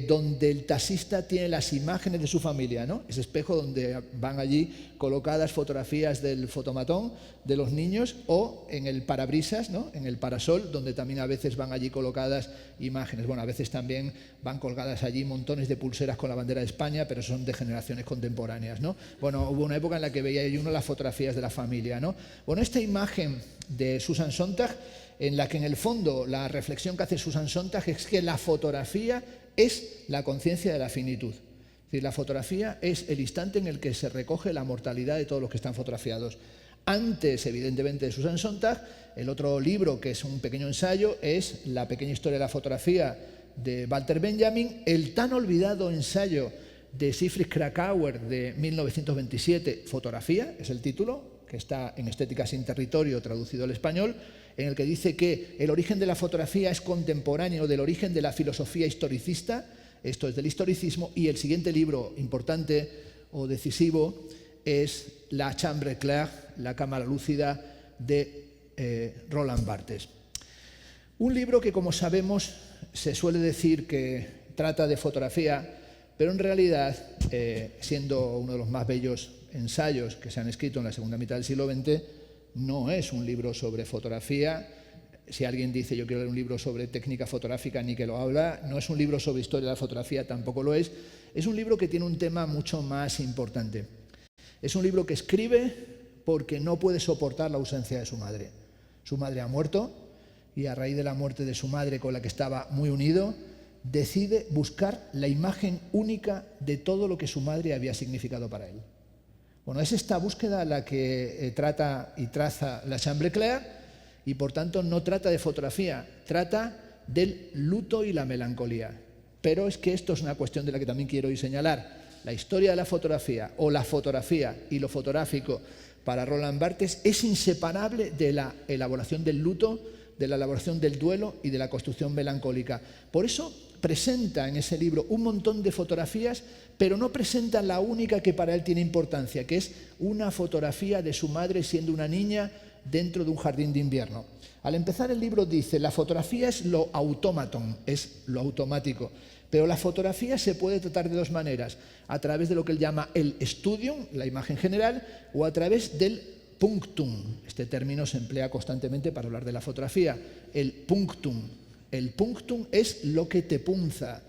B: donde el taxista tiene las imágenes de su familia, ¿no? Ese espejo donde van allí colocadas fotografías del fotomatón de los niños, o en el parabrisas, ¿no? En el parasol, donde también a veces van allí colocadas imágenes. Bueno, a veces también van colgadas allí montones de pulseras con la bandera de España, pero son de generaciones contemporáneas, ¿no? Bueno, hubo una época en la que veía uno las fotografías de la familia, ¿no? Bueno, esta imagen de Susan Sontag, en la que en el fondo la reflexión que hace Susan Sontag es que la fotografía es la conciencia de la finitud. Es decir, la fotografía es el instante en el que se recoge la mortalidad de todos los que están fotografiados. Antes, evidentemente, de Susan Sontag, el otro libro, que es un pequeño ensayo, es La pequeña historia de la fotografía de Walter Benjamin, el tan olvidado ensayo de Siegfried Kracauer de 1927, Fotografía, es el título, que está en Estética sin Territorio, traducido al español, en el que dice que el origen de la fotografía es contemporáneo del origen de la filosofía historicista, esto es del historicismo, y el siguiente libro importante o decisivo es La Chambre Claire, la cámara lúcida, de Roland Barthes. Un libro que, como sabemos, se suele decir que trata de fotografía, pero en realidad, siendo uno de los más bellos ensayos que se han escrito en la segunda mitad del siglo XX, no es un libro sobre fotografía. Si alguien dice yo quiero leer un libro sobre técnica fotográfica, ni que lo habla. No es un libro sobre historia de la fotografía, tampoco lo es. Es un libro que tiene un tema mucho más importante. Es un libro que escribe porque no puede soportar la ausencia de su madre. Su madre ha muerto y a raíz de la muerte de su madre, con la que estaba muy unido, decide buscar la imagen única de todo lo que su madre había significado para él. Bueno, es esta búsqueda la que trata y traza La Chambre Claire, y por tanto no trata de fotografía, trata del luto y la melancolía. Pero es que esto es una cuestión de la que también quiero hoy señalar. La historia de la fotografía, o la fotografía y lo fotográfico, para Roland Barthes es inseparable de la elaboración del luto, de la elaboración del duelo y de la construcción melancólica. Por eso presenta en ese libro un montón de fotografías, pero no presenta la única que para él tiene importancia, que es una fotografía de su madre siendo una niña dentro de un jardín de invierno. Al empezar el libro dice, la fotografía es lo automaton, es lo automático, pero la fotografía se puede tratar de dos maneras, a través de lo que él llama el studium, la imagen general, o a través del punctum. Este término se emplea constantemente para hablar de la fotografía, el punctum. El punctum es lo que te punza,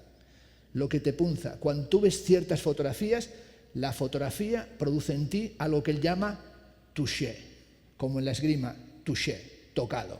B: lo que te punza. Cuando tú ves ciertas fotografías, la fotografía produce en ti algo que él llama touché, como en la esgrima, touché, tocado.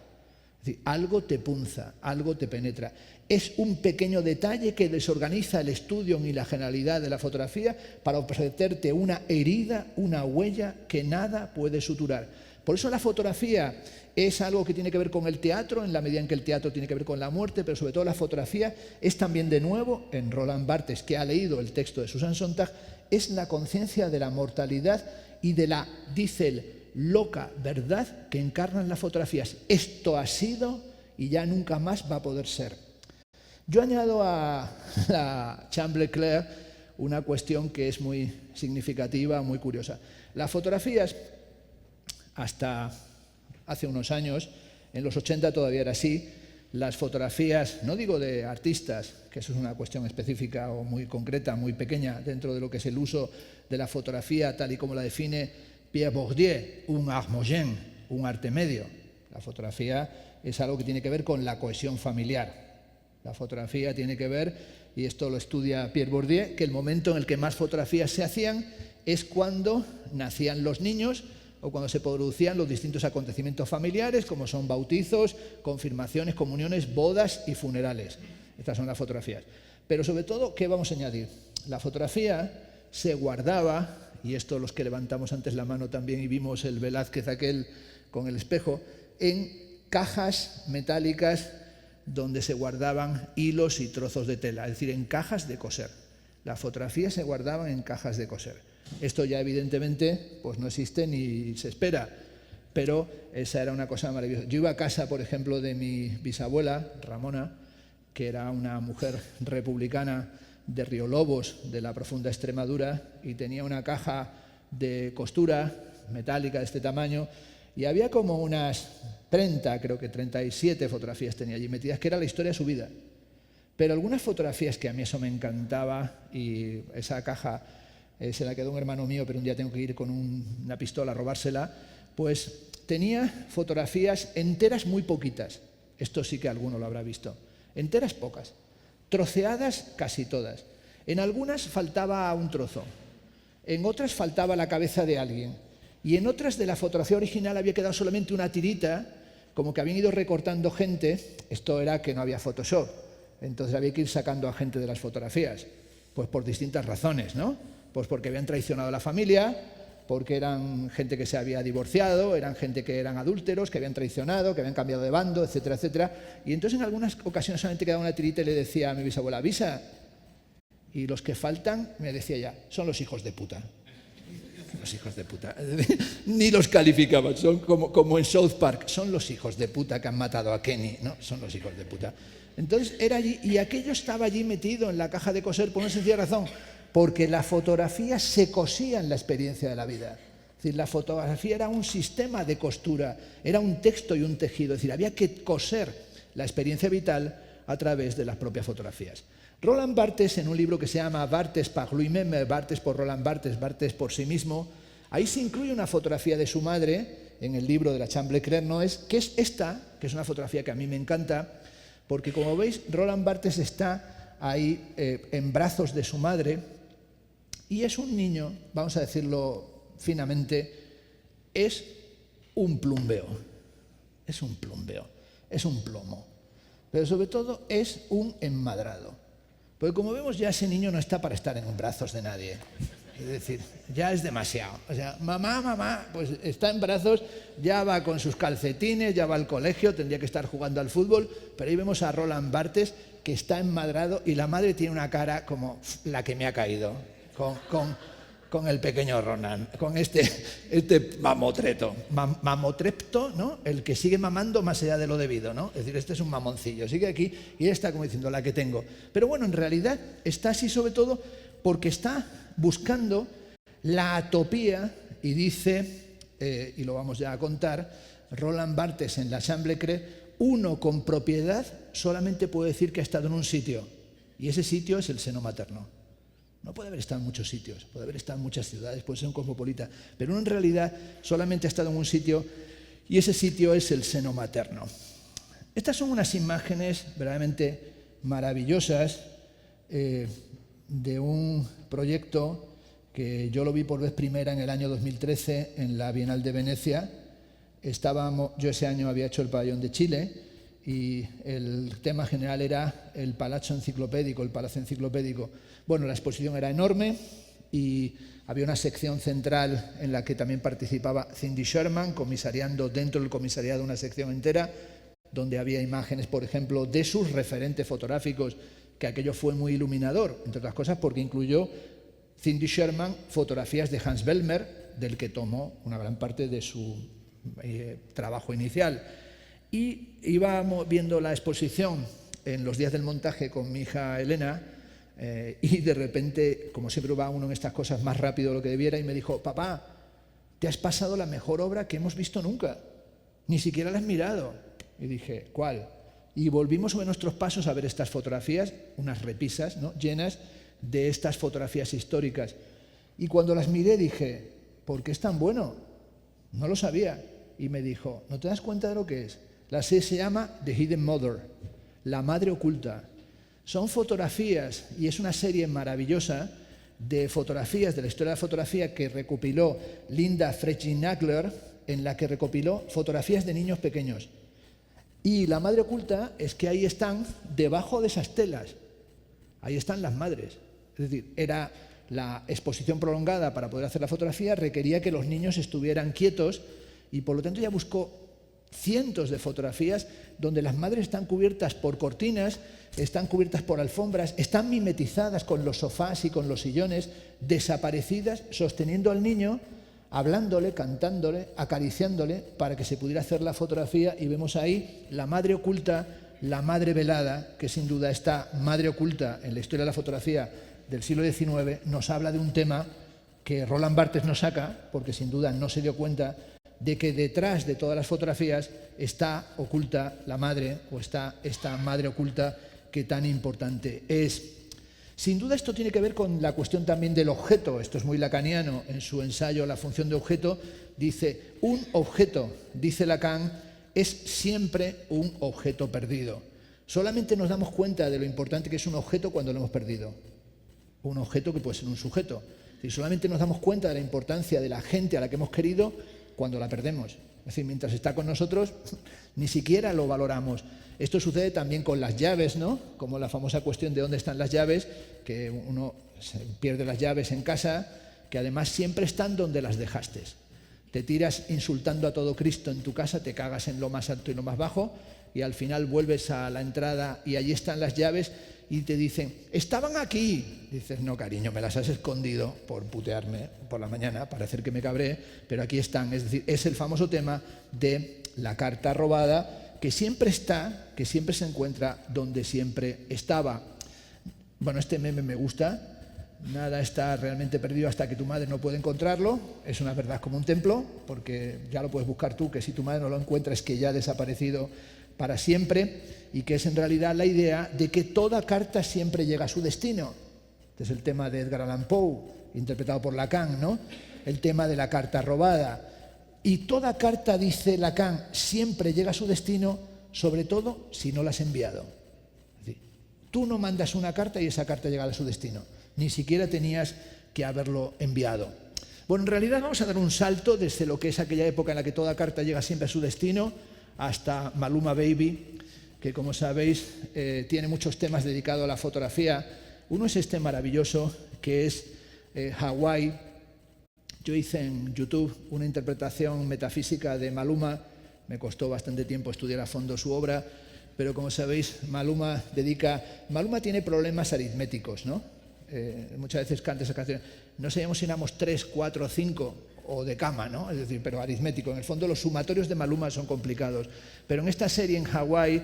B: Es decir, algo te punza, algo te penetra. Es un pequeño detalle que desorganiza el estudio y la generalidad de la fotografía para ofrecerte una herida, una huella que nada puede suturar. Por eso la fotografía es algo que tiene que ver con el teatro, en la medida en que el teatro tiene que ver con la muerte, pero sobre todo la fotografía es también, de nuevo, en Roland Barthes, que ha leído el texto de Susan Sontag, es la conciencia de la mortalidad y de la, dice él, loca verdad que encarnan las fotografías. Esto ha sido y ya nunca más va a poder ser. Yo añado a la Chambre Claire una cuestión que es muy significativa, muy curiosa. Las fotografías, hasta hace unos años, en los 80 todavía era así, las fotografías, no digo de artistas, que eso es una cuestión específica o muy concreta, muy pequeña, dentro de lo que es el uso de la fotografía tal y como la define Pierre Bourdieu, un art moyen, un arte medio. La fotografía es algo que tiene que ver con la cohesión familiar. La fotografía tiene que ver, y esto lo estudia Pierre Bourdieu, que el momento en el que más fotografías se hacían es cuando nacían los niños o cuando se producían los distintos acontecimientos familiares, como son bautizos, confirmaciones, comuniones, bodas y funerales. Estas son las fotografías. Pero sobre todo, ¿qué vamos a añadir? La fotografía se guardaba, y esto los que levantamos antes la mano también y vimos el Velázquez aquel con el espejo, en cajas metálicas donde se guardaban hilos y trozos de tela, es decir, en cajas de coser. Las fotografías se guardaban en cajas de coser. Esto ya evidentemente pues no existe ni se espera, pero esa era una cosa maravillosa. Yo iba a casa, por ejemplo, de mi bisabuela, Ramona, que era una mujer republicana de Río Lobos, de la profunda Extremadura, y tenía una caja de costura metálica de este tamaño, y había como unas 30, creo que 37 fotografías tenía allí metidas, que era la historia de su vida. Pero algunas fotografías que a mí eso me encantaba, y esa caja se la quedó un hermano mío, pero un día tengo que ir con una pistola a robársela, pues tenía fotografías enteras muy poquitas. Esto sí que alguno lo habrá visto. Enteras pocas. Troceadas casi todas. En algunas faltaba un trozo. En otras faltaba la cabeza de alguien. Y en otras de la fotografía original había quedado solamente una tirita, como que habían ido recortando gente. Esto era que no había Photoshop. Entonces había que ir sacando a gente de las fotografías. Pues por distintas razones, ¿no? Pues porque habían traicionado a la familia, porque eran gente que se había divorciado, eran gente que eran adúlteros, que habían traicionado, que habían cambiado de bando, etcétera, etcétera. Y entonces en algunas ocasiones solamente quedaba una tirita y le decía a mi bisabuela, Bisa, Y los que faltan, me decía ya, son los hijos de puta. Los hijos de puta. Ni los calificaban, son como en South Park, son los hijos de puta que han matado a Kenny, ¿no? Son los hijos de puta. Entonces era allí, y aquello estaba allí metido en la caja de coser por una sencilla razón, porque la fotografía se cosía en la experiencia de la vida. Es decir, la fotografía era un sistema de costura, era un texto y un tejido, es decir, había que coser la experiencia vital a través de las propias fotografías. Roland Barthes, en un libro que se llama Barthes par lui-même, Barthes por Roland Barthes, Barthes por sí mismo, ahí se incluye una fotografía de su madre, en el libro de la Chambre Crenoes, que es esta, que es una fotografía que a mí me encanta, porque como veis, Roland Barthes está ahí en brazos de su madre, y es un niño, vamos a decirlo finamente, es un plumbeo, es un plomo, pero sobre todo es un enmadrado. Porque como vemos ya ese niño no está para estar en brazos de nadie. Es decir, ya es demasiado. O sea, mamá, pues está en brazos, ya va con sus calcetines, ya va al colegio, tendría que estar jugando al fútbol, pero ahí vemos a Roland Barthes que está enmadrado y la madre tiene una cara como la que me ha caído, con el pequeño Ronan, con este mamotrepto, ¿no? El que sigue mamando más allá de lo debido, ¿no? Es decir, este es un mamoncillo, sigue aquí y está como diciendo la que tengo. Pero bueno, en realidad está así sobre todo porque está buscando la atopía y dice, y lo vamos ya a contar, Roland Barthes en la Chambre Cré, uno con propiedad solamente puede decir que ha estado en un sitio y ese sitio es el seno materno. No puede haber estado en muchos sitios, puede haber estado en muchas ciudades, puede ser un cosmopolita, pero uno en realidad solamente ha estado en un sitio y ese sitio es el seno materno. Estas son unas imágenes verdaderamente maravillosas de un proyecto que yo lo vi por vez primera en el año 2013 en la Bienal de Venecia. Yo ese año había hecho el Pabellón de Chile y el tema general era el Palazzo Enciclopédico, el Palacio Enciclopédico. Bueno, la exposición era enorme y había una sección central en la que también participaba Cindy Sherman, comisariando dentro del comisariado una sección entera, donde había imágenes, por ejemplo, de sus referentes fotográficos, que aquello fue muy iluminador, entre otras cosas porque incluyó Cindy Sherman fotografías de Hans Bellmer, del que tomó una gran parte de su trabajo inicial. Y íbamos viendo la exposición en los días del montaje con mi hija Elena y de repente, como siempre va uno en estas cosas más rápido de lo que debiera, y me dijo, papá, te has pasado la mejor obra que hemos visto nunca, ni siquiera la has mirado. Y dije, ¿cuál? Y volvimos sobre nuestros pasos a ver estas fotografías, unas repisas, ¿no?, llenas de estas fotografías históricas. Y cuando las miré dije, ¿por qué es tan bueno? No lo sabía. Y me dijo, ¿no te das cuenta de lo que es? La serie se llama The Hidden Mother, la madre oculta. Son fotografías, y es una serie maravillosa de fotografías de la historia de la fotografía que recopiló Linda Frechy-Nagler, en la que recopiló fotografías de niños pequeños. Y la madre oculta es que ahí están, debajo de esas telas, ahí están las madres. Es decir, era la exposición prolongada para poder hacer la fotografía, requería que los niños estuvieran quietos y por lo tanto ella buscó cientos de fotografías donde las madres están cubiertas por cortinas, están cubiertas por alfombras, están mimetizadas con los sofás y con los sillones, desaparecidas, sosteniendo al niño, hablándole, cantándole, acariciándole para que se pudiera hacer la fotografía. Y vemos ahí la madre oculta, la madre velada, que sin duda esta madre oculta en la historia de la fotografía del siglo XIX nos habla de un tema que Roland Barthes nos saca, porque sin duda no se dio cuenta de que detrás de todas las fotografías está oculta la madre, o está esta madre oculta que tan importante es. Sin duda esto tiene que ver con la cuestión también del objeto. Esto es muy lacaniano. En su ensayo La función de objeto dice, un objeto, dice Lacan, es siempre un objeto perdido. Solamente nos damos cuenta de lo importante que es un objeto cuando lo hemos perdido. Un objeto que puede ser un sujeto. Y solamente nos damos cuenta de la importancia de la gente a la que hemos querido cuando la perdemos. Es decir, mientras está con nosotros, ni siquiera lo valoramos. Esto sucede también con las llaves, ¿no? Como la famosa cuestión de dónde están las llaves, que uno pierde las llaves en casa, que además siempre están donde las dejaste. Te tiras insultando a todo Cristo en tu casa, te cagas en lo más alto y lo más bajo, y al final vuelves a la entrada y allí están las llaves, y te dicen, estaban aquí. Dices, no, cariño, me las has escondido por putearme por la mañana, para hacer que me cabree, pero aquí están. Es decir, es el famoso tema de la carta robada, que siempre está, que siempre se encuentra donde siempre estaba. Bueno, este meme me gusta. Nada está realmente perdido hasta que tu madre no puede encontrarlo. Es una verdad como un templo, porque ya lo puedes buscar tú, que si tu madre no lo encuentra es que ya ha desaparecido para siempre, y que es en realidad la idea de que toda carta siempre llega a su destino. Este es el tema de Edgar Allan Poe, interpretado por Lacan, ¿no? El tema de la carta robada. Y toda carta, dice Lacan, siempre llega a su destino, sobre todo si no la has enviado. Es decir, tú no mandas una carta y esa carta llega a su destino. Ni siquiera tenías que haberlo enviado. Bueno, en realidad vamos a dar un salto desde lo que es aquella época en la que toda carta llega siempre a su destino hasta Maluma Baby, que como sabéis tiene muchos temas dedicados a la fotografía. Uno es este maravilloso que es Hawái. Yo hice en YouTube una interpretación metafísica de Maluma. Me costó bastante tiempo estudiar a fondo su obra, pero como sabéis Maluma tiene problemas aritméticos, ¿no? Muchas veces canta esa canción, no sabíamos si éramos 3, 4, 5 o de cama, ¿no? Es decir, pero aritmético. En el fondo los sumatorios de Maluma son complicados. Pero en esta serie en Hawái,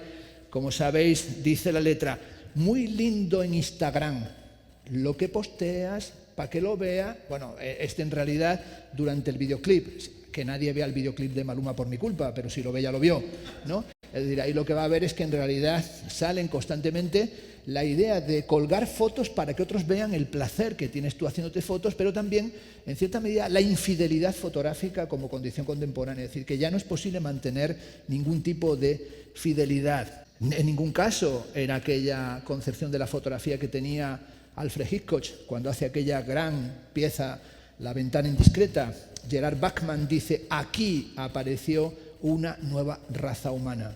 B: como sabéis, dice la letra, muy lindo en Instagram, lo que posteas para que lo vea. Bueno, en realidad durante el videoclip, que nadie vea el videoclip de Maluma por mi culpa, pero si lo ve ya lo vio, ¿no? Es decir, ahí lo que va a ver es que en realidad salen constantemente la idea de colgar fotos para que otros vean el placer que tienes tú haciéndote fotos, pero también, en cierta medida, la infidelidad fotográfica como condición contemporánea. Es decir, que ya no es posible mantener ningún tipo de fidelidad. En ningún caso era aquella concepción de la fotografía que tenía Alfred Hitchcock cuando hace aquella gran pieza, La ventana indiscreta. Gerard Bachmann dice, aquí apareció una nueva raza humana,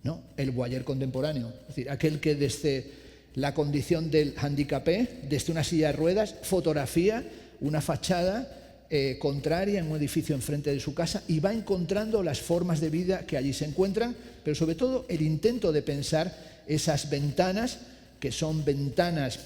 B: ¿no? El voyeur contemporáneo, es decir, aquel que desde la condición del handicapé, desde una silla de ruedas, fotografía una fachada contraria en un edificio enfrente de su casa y va encontrando las formas de vida que allí se encuentran, pero sobre todo el intento de pensar esas ventanas, que son ventanas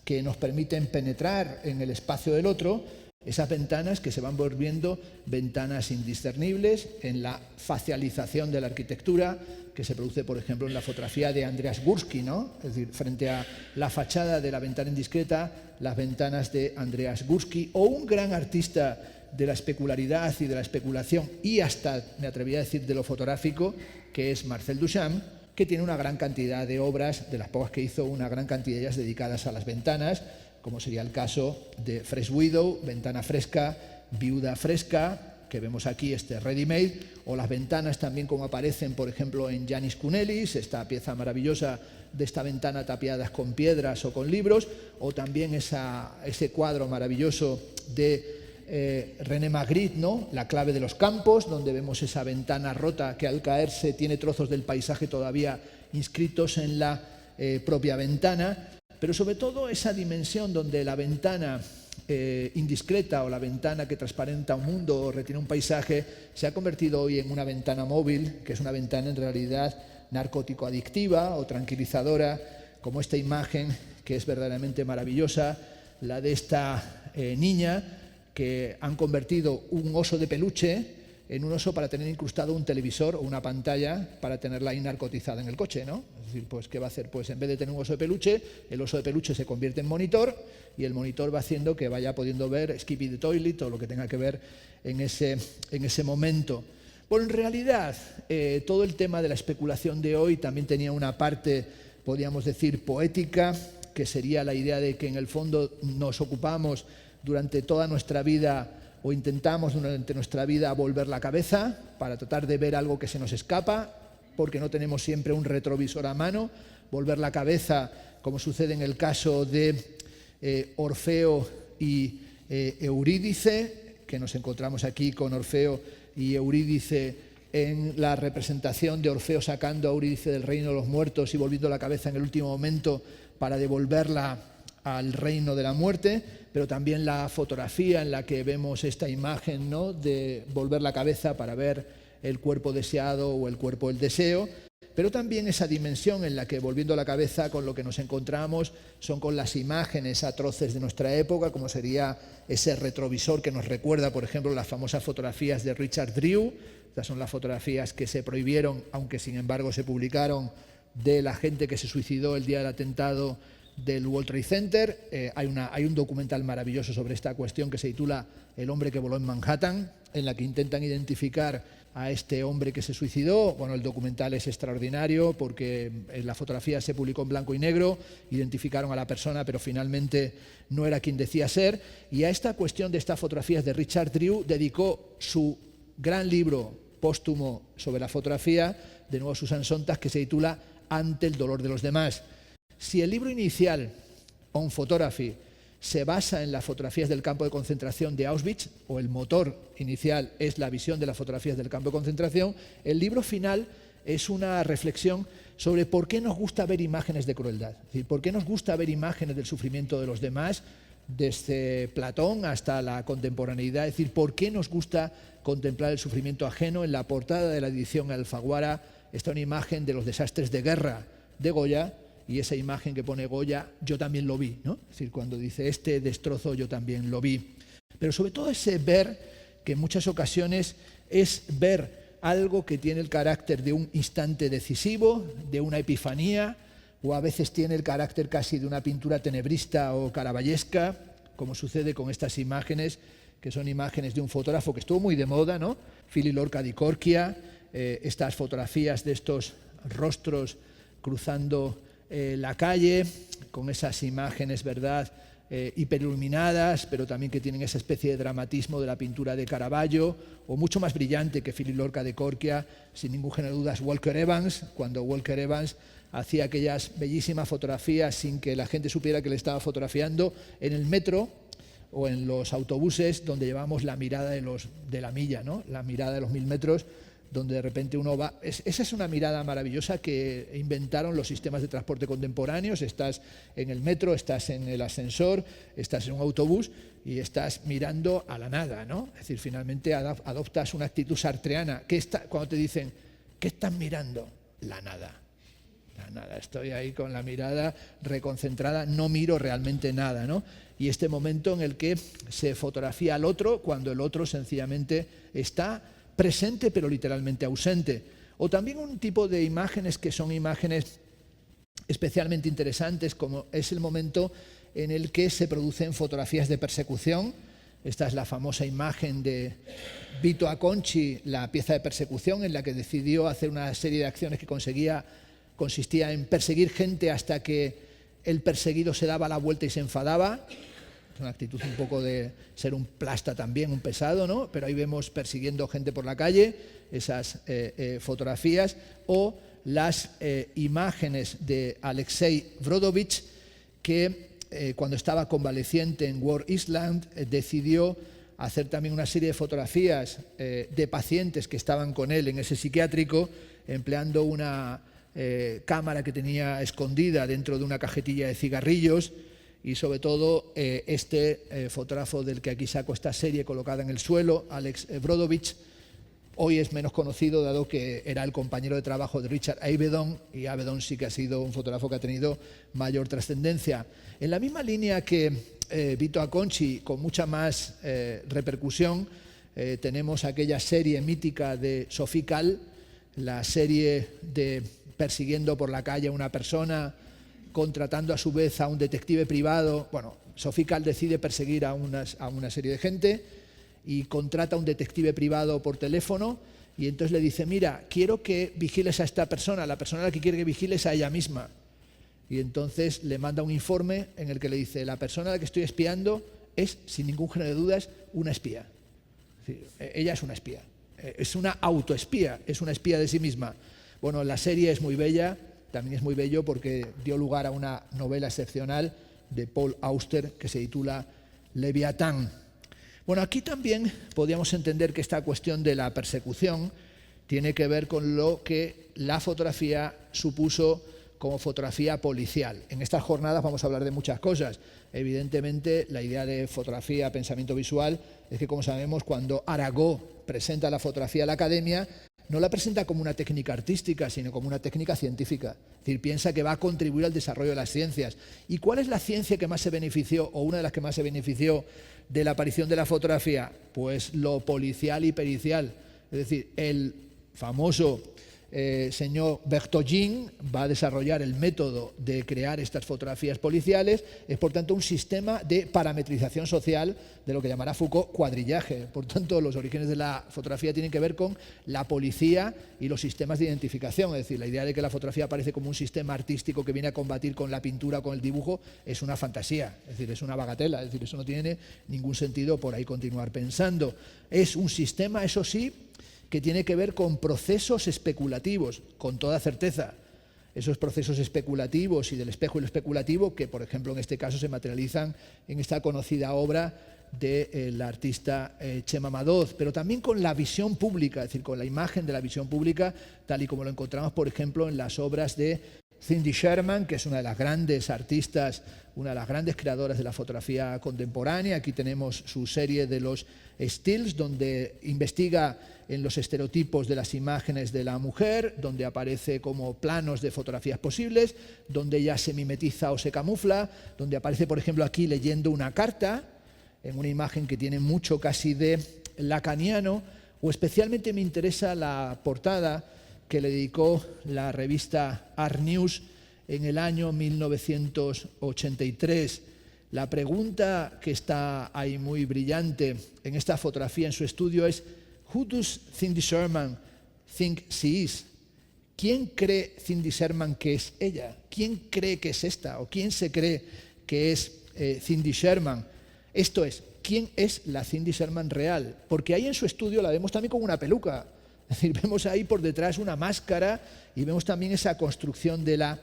B: que nos permiten penetrar en el espacio del otro, esas ventanas que se van volviendo ventanas indiscernibles en la facialización de la arquitectura que se produce, por ejemplo, en la fotografía de Andreas Gursky, ¿no? Es decir, frente a la fachada de La ventana indiscreta, las ventanas de Andreas Gursky, o un gran artista de la especularidad y de la especulación, y hasta, me atrevería a decir, de lo fotográfico, que es Marcel Duchamp, que tiene una gran cantidad de obras, de las pocas que hizo, una gran cantidad de ellas dedicadas a las ventanas, como sería el caso de Fresh Widow, Ventana Fresca, Viuda Fresca, que vemos aquí, Ready Made, o las ventanas también como aparecen, por ejemplo, en Janis Kunelis, esta pieza maravillosa de esta ventana tapiadas con piedras o con libros, o también ese cuadro maravilloso de René Magritte, ¿no? La clave de los campos, donde vemos esa ventana rota que al caerse tiene trozos del paisaje todavía inscritos en la propia ventana. Pero sobre todo esa dimensión donde la ventana indiscreta o la ventana que transparenta un mundo o retiene un paisaje se ha convertido hoy en una ventana móvil, que es una ventana en realidad narcótico-adictiva o tranquilizadora, como esta imagen que es verdaderamente maravillosa, la de esta niña que han convertido un oso de peluche en un oso para tener incrustado un televisor o una pantalla para tenerla ahí narcotizada en el coche, ¿no? Es decir, pues ¿qué va a hacer? Pues en vez de tener un oso de peluche, el oso de peluche se convierte en monitor y el monitor va haciendo que vaya pudiendo ver Skippy the Toilet o lo que tenga que ver en ese momento. Bueno, en realidad, todo el tema de la especulación de hoy también tenía una parte, podríamos decir, poética, que sería la idea de que en el fondo nos ocupamos durante toda nuestra vida o intentamos durante nuestra vida volver la cabeza para tratar de ver algo que se nos escapa, porque no tenemos siempre un retrovisor a mano, volver la cabeza, como sucede en el caso de Orfeo y Eurídice, que nos encontramos aquí con Orfeo y Eurídice en la representación de Orfeo sacando a Eurídice del reino de los muertos y volviendo la cabeza en el último momento para devolverla al reino de la muerte, pero también la fotografía en la que vemos esta imagen, ¿no?, de volver la cabeza para ver el cuerpo deseado o el cuerpo del deseo, pero también esa dimensión en la que, volviendo la cabeza, con lo que nos encontramos son con las imágenes atroces de nuestra época, como sería ese retrovisor que nos recuerda, por ejemplo, las famosas fotografías de Richard Drew. Estas son las fotografías que se prohibieron, aunque sin embargo se publicaron, de la gente que se suicidó el día del atentado del World Trade Center. Hay un documental maravilloso sobre esta cuestión que se titula El hombre que voló en Manhattan, en la que intentan identificar a este hombre que se suicidó. Bueno, el documental es extraordinario porque la fotografía se publicó en blanco y negro, identificaron a la persona, pero finalmente no era quien decía ser. Y a esta cuestión de estas fotografías de Richard Drew dedicó su gran libro póstumo sobre la fotografía, de nuevo Susan Sontag, que se titula Ante el dolor de los demás. Si el libro inicial, On Photography, se basa en las fotografías del campo de concentración de Auschwitz, o el motor inicial es la visión de las fotografías del campo de concentración, el libro final es una reflexión sobre por qué nos gusta ver imágenes de crueldad, es decir, por qué nos gusta ver imágenes del sufrimiento de los demás, desde Platón hasta la contemporaneidad, es decir, por qué nos gusta contemplar el sufrimiento ajeno. En la portada de la edición Alfaguara está una imagen de los desastres de guerra de Goya, y esa imagen que pone Goya, yo también lo vi, ¿no? Es decir, cuando dice este destrozo, yo también lo vi. Pero sobre todo ese ver, que en muchas ocasiones es ver algo que tiene el carácter de un instante decisivo, de una epifanía, o a veces tiene el carácter casi de una pintura tenebrista o caravallesca, como sucede con estas imágenes, que son imágenes de un fotógrafo que estuvo muy de moda, ¿no? Philip Lorca di Corchia, estas fotografías de estos rostros cruzando la calle, con esas imágenes, ¿verdad?, hiperiluminadas, pero también que tienen esa especie de dramatismo de la pintura de Caravaggio, o mucho más brillante que Philip Lorca de Corchia, sin ningún género de dudas, Walker Evans, cuando Walker Evans hacía aquellas bellísimas fotografías sin que la gente supiera que le estaba fotografiando en el metro o en los autobuses, donde llevamos la mirada de la milla, ¿no?, la mirada de los 1000 metros, donde de repente uno va. Esa es una mirada maravillosa que inventaron los sistemas de transporte contemporáneos. Estás en el metro, estás en el ascensor, estás en un autobús y estás mirando a la nada, ¿no? Es decir, finalmente adoptas una actitud sartreana. Cuando te dicen, ¿qué estás mirando? La nada. La nada. Estoy ahí con la mirada reconcentrada, no miro realmente nada, ¿no? Y este momento en el que se fotografía al otro, cuando el otro sencillamente está presente pero literalmente ausente. O también un tipo de imágenes que son imágenes especialmente interesantes, como es el momento en el que se producen fotografías de persecución. Esta es la famosa imagen de Vito Acconci, la pieza de persecución, en la que decidió hacer una serie de acciones que consistía en perseguir gente hasta que el perseguido se daba la vuelta y se enfadaba. Es una actitud un poco de ser un plasta también, un pesado, ¿no? Pero ahí vemos persiguiendo gente por la calle, esas fotografías, o las imágenes de Alexei Brodovich, que cuando estaba convaleciente en War Island decidió hacer también una serie de fotografías de pacientes que estaban con él en ese psiquiátrico, empleando una cámara que tenía escondida dentro de una cajetilla de cigarrillos. Y sobre todo este fotógrafo del que aquí saco esta serie colocada en el suelo, Alex Brodovich, hoy es menos conocido dado que era el compañero de trabajo de Richard Avedon, y Avedon sí que ha sido un fotógrafo que ha tenido mayor trascendencia. En la misma línea que Vito Acconci, con mucha más repercusión, tenemos aquella serie mítica de Sophie Calle, la serie de persiguiendo por la calle a una persona, contratando a su vez a un detective privado. Bueno, Sophie Calle decide perseguir a una serie de gente y contrata a un detective privado por teléfono, y entonces le dice, mira, quiero que vigiles a esta persona, la persona a la que quiere que vigiles a ella misma. Y entonces le manda un informe en el que le dice, la persona a la que estoy espiando es, sin ningún género de dudas, una espía. Es decir, ella es una espía, es una autoespía, es una espía de sí misma. Bueno, la serie es muy bella. También es muy bello porque dio lugar a una novela excepcional de Paul Auster que se titula Leviatán. Bueno, aquí también podríamos entender que esta cuestión de la persecución tiene que ver con lo que la fotografía supuso como fotografía policial. En estas jornadas vamos a hablar de muchas cosas. Evidentemente, la idea de fotografía, pensamiento visual, es que, como sabemos, cuando Arago presenta la fotografía a la Academia, no la presenta como una técnica artística, sino como una técnica científica. Es decir, piensa que va a contribuir al desarrollo de las ciencias. ¿Y cuál es la ciencia que más se benefició, o una de las que más se benefició de la aparición de la fotografía? Pues lo policial y pericial. Es decir, el famoso señor Berthollin va a desarrollar el método de crear estas fotografías policiales. Es, por tanto, un sistema de parametrización social de lo que llamará Foucault cuadrillaje. Por tanto, los orígenes de la fotografía tienen que ver con la policía y los sistemas de identificación. Es decir, la idea de que la fotografía aparece como un sistema artístico que viene a combatir con la pintura o con el dibujo es una fantasía, es decir, es una bagatela, es decir, eso no tiene ningún sentido por ahí continuar pensando. Es un sistema, eso sí, que tiene que ver con procesos especulativos, con toda certeza. Esos procesos especulativos y del espejo y lo especulativo que, por ejemplo, en este caso se materializan en esta conocida obra del artista Chema Madoz, pero también con la visión pública, es decir, con la imagen de la visión pública, tal y como lo encontramos, por ejemplo, en las obras de Cindy Sherman, que es una de las grandes artistas, una de las grandes creadoras de la fotografía contemporánea. Aquí tenemos su serie de los Stills, donde investiga en los estereotipos de las imágenes de la mujer, donde aparece como planos de fotografías posibles, donde ella se mimetiza o se camufla, donde aparece, por ejemplo, aquí leyendo una carta, en una imagen que tiene mucho casi de lacaniano, o especialmente me interesa la portada que le dedicó la revista Art News en el año 1983. La pregunta que está ahí muy brillante en esta fotografía en su estudio es: Who does Cindy Sherman think she is? ¿Quién cree Cindy Sherman que es ella? ¿Quién cree que es esta? ¿O quién se cree que es Cindy Sherman? Esto es, ¿quién es la Cindy Sherman real? Porque ahí en su estudio la vemos también con una peluca. Es decir, vemos ahí por detrás una máscara y vemos también esa construcción de la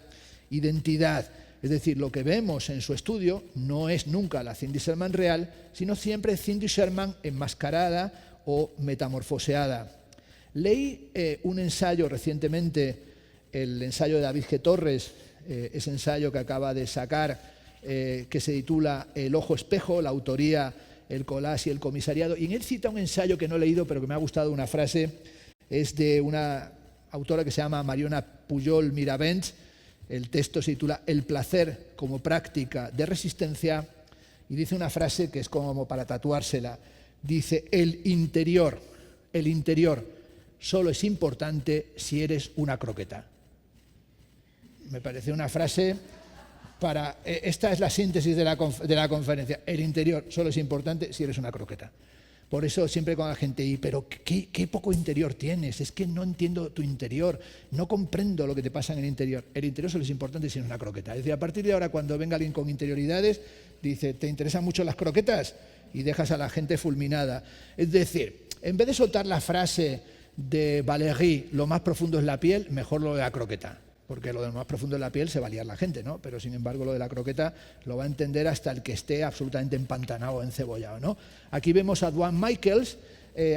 B: identidad. Es decir, lo que vemos en su estudio no es nunca la Cindy Sherman real, sino siempre Cindy Sherman enmascarada o metamorfoseada. Leí un ensayo recientemente, el ensayo de David G. Torres, ese ensayo que acaba de sacar, que se titula El ojo espejo, la autoría, el collage y el comisariado, y en él cita un ensayo que no he leído pero que me ha gustado, una frase. Es de una autora que se llama Mariona Pujol Miravents. El texto se titula El placer como práctica de resistencia, y dice una frase que es como para tatuársela. Dice: el interior solo es importante si eres una croqueta. Me parece una frase para... Esta es la síntesis de la conferencia. El interior solo es importante si eres una croqueta. Por eso siempre con la gente, pero ¿qué poco interior tienes? Es que no entiendo tu interior, no comprendo lo que te pasa en el interior. El interior solo es importante si no es una croqueta. Es decir, a partir de ahora, cuando venga alguien con interioridades, dice, ¿te interesan mucho las croquetas? Y dejas a la gente fulminada. Es decir, en vez de soltar la frase de Valéry, lo más profundo es la piel, mejor lo de la croqueta. Porque lo de lo más profundo de la piel se va a liar la gente, ¿no? Pero sin embargo lo de la croqueta lo va a entender hasta el que esté absolutamente empantanado o encebollado, ¿no? Aquí vemos a Dwan Michaels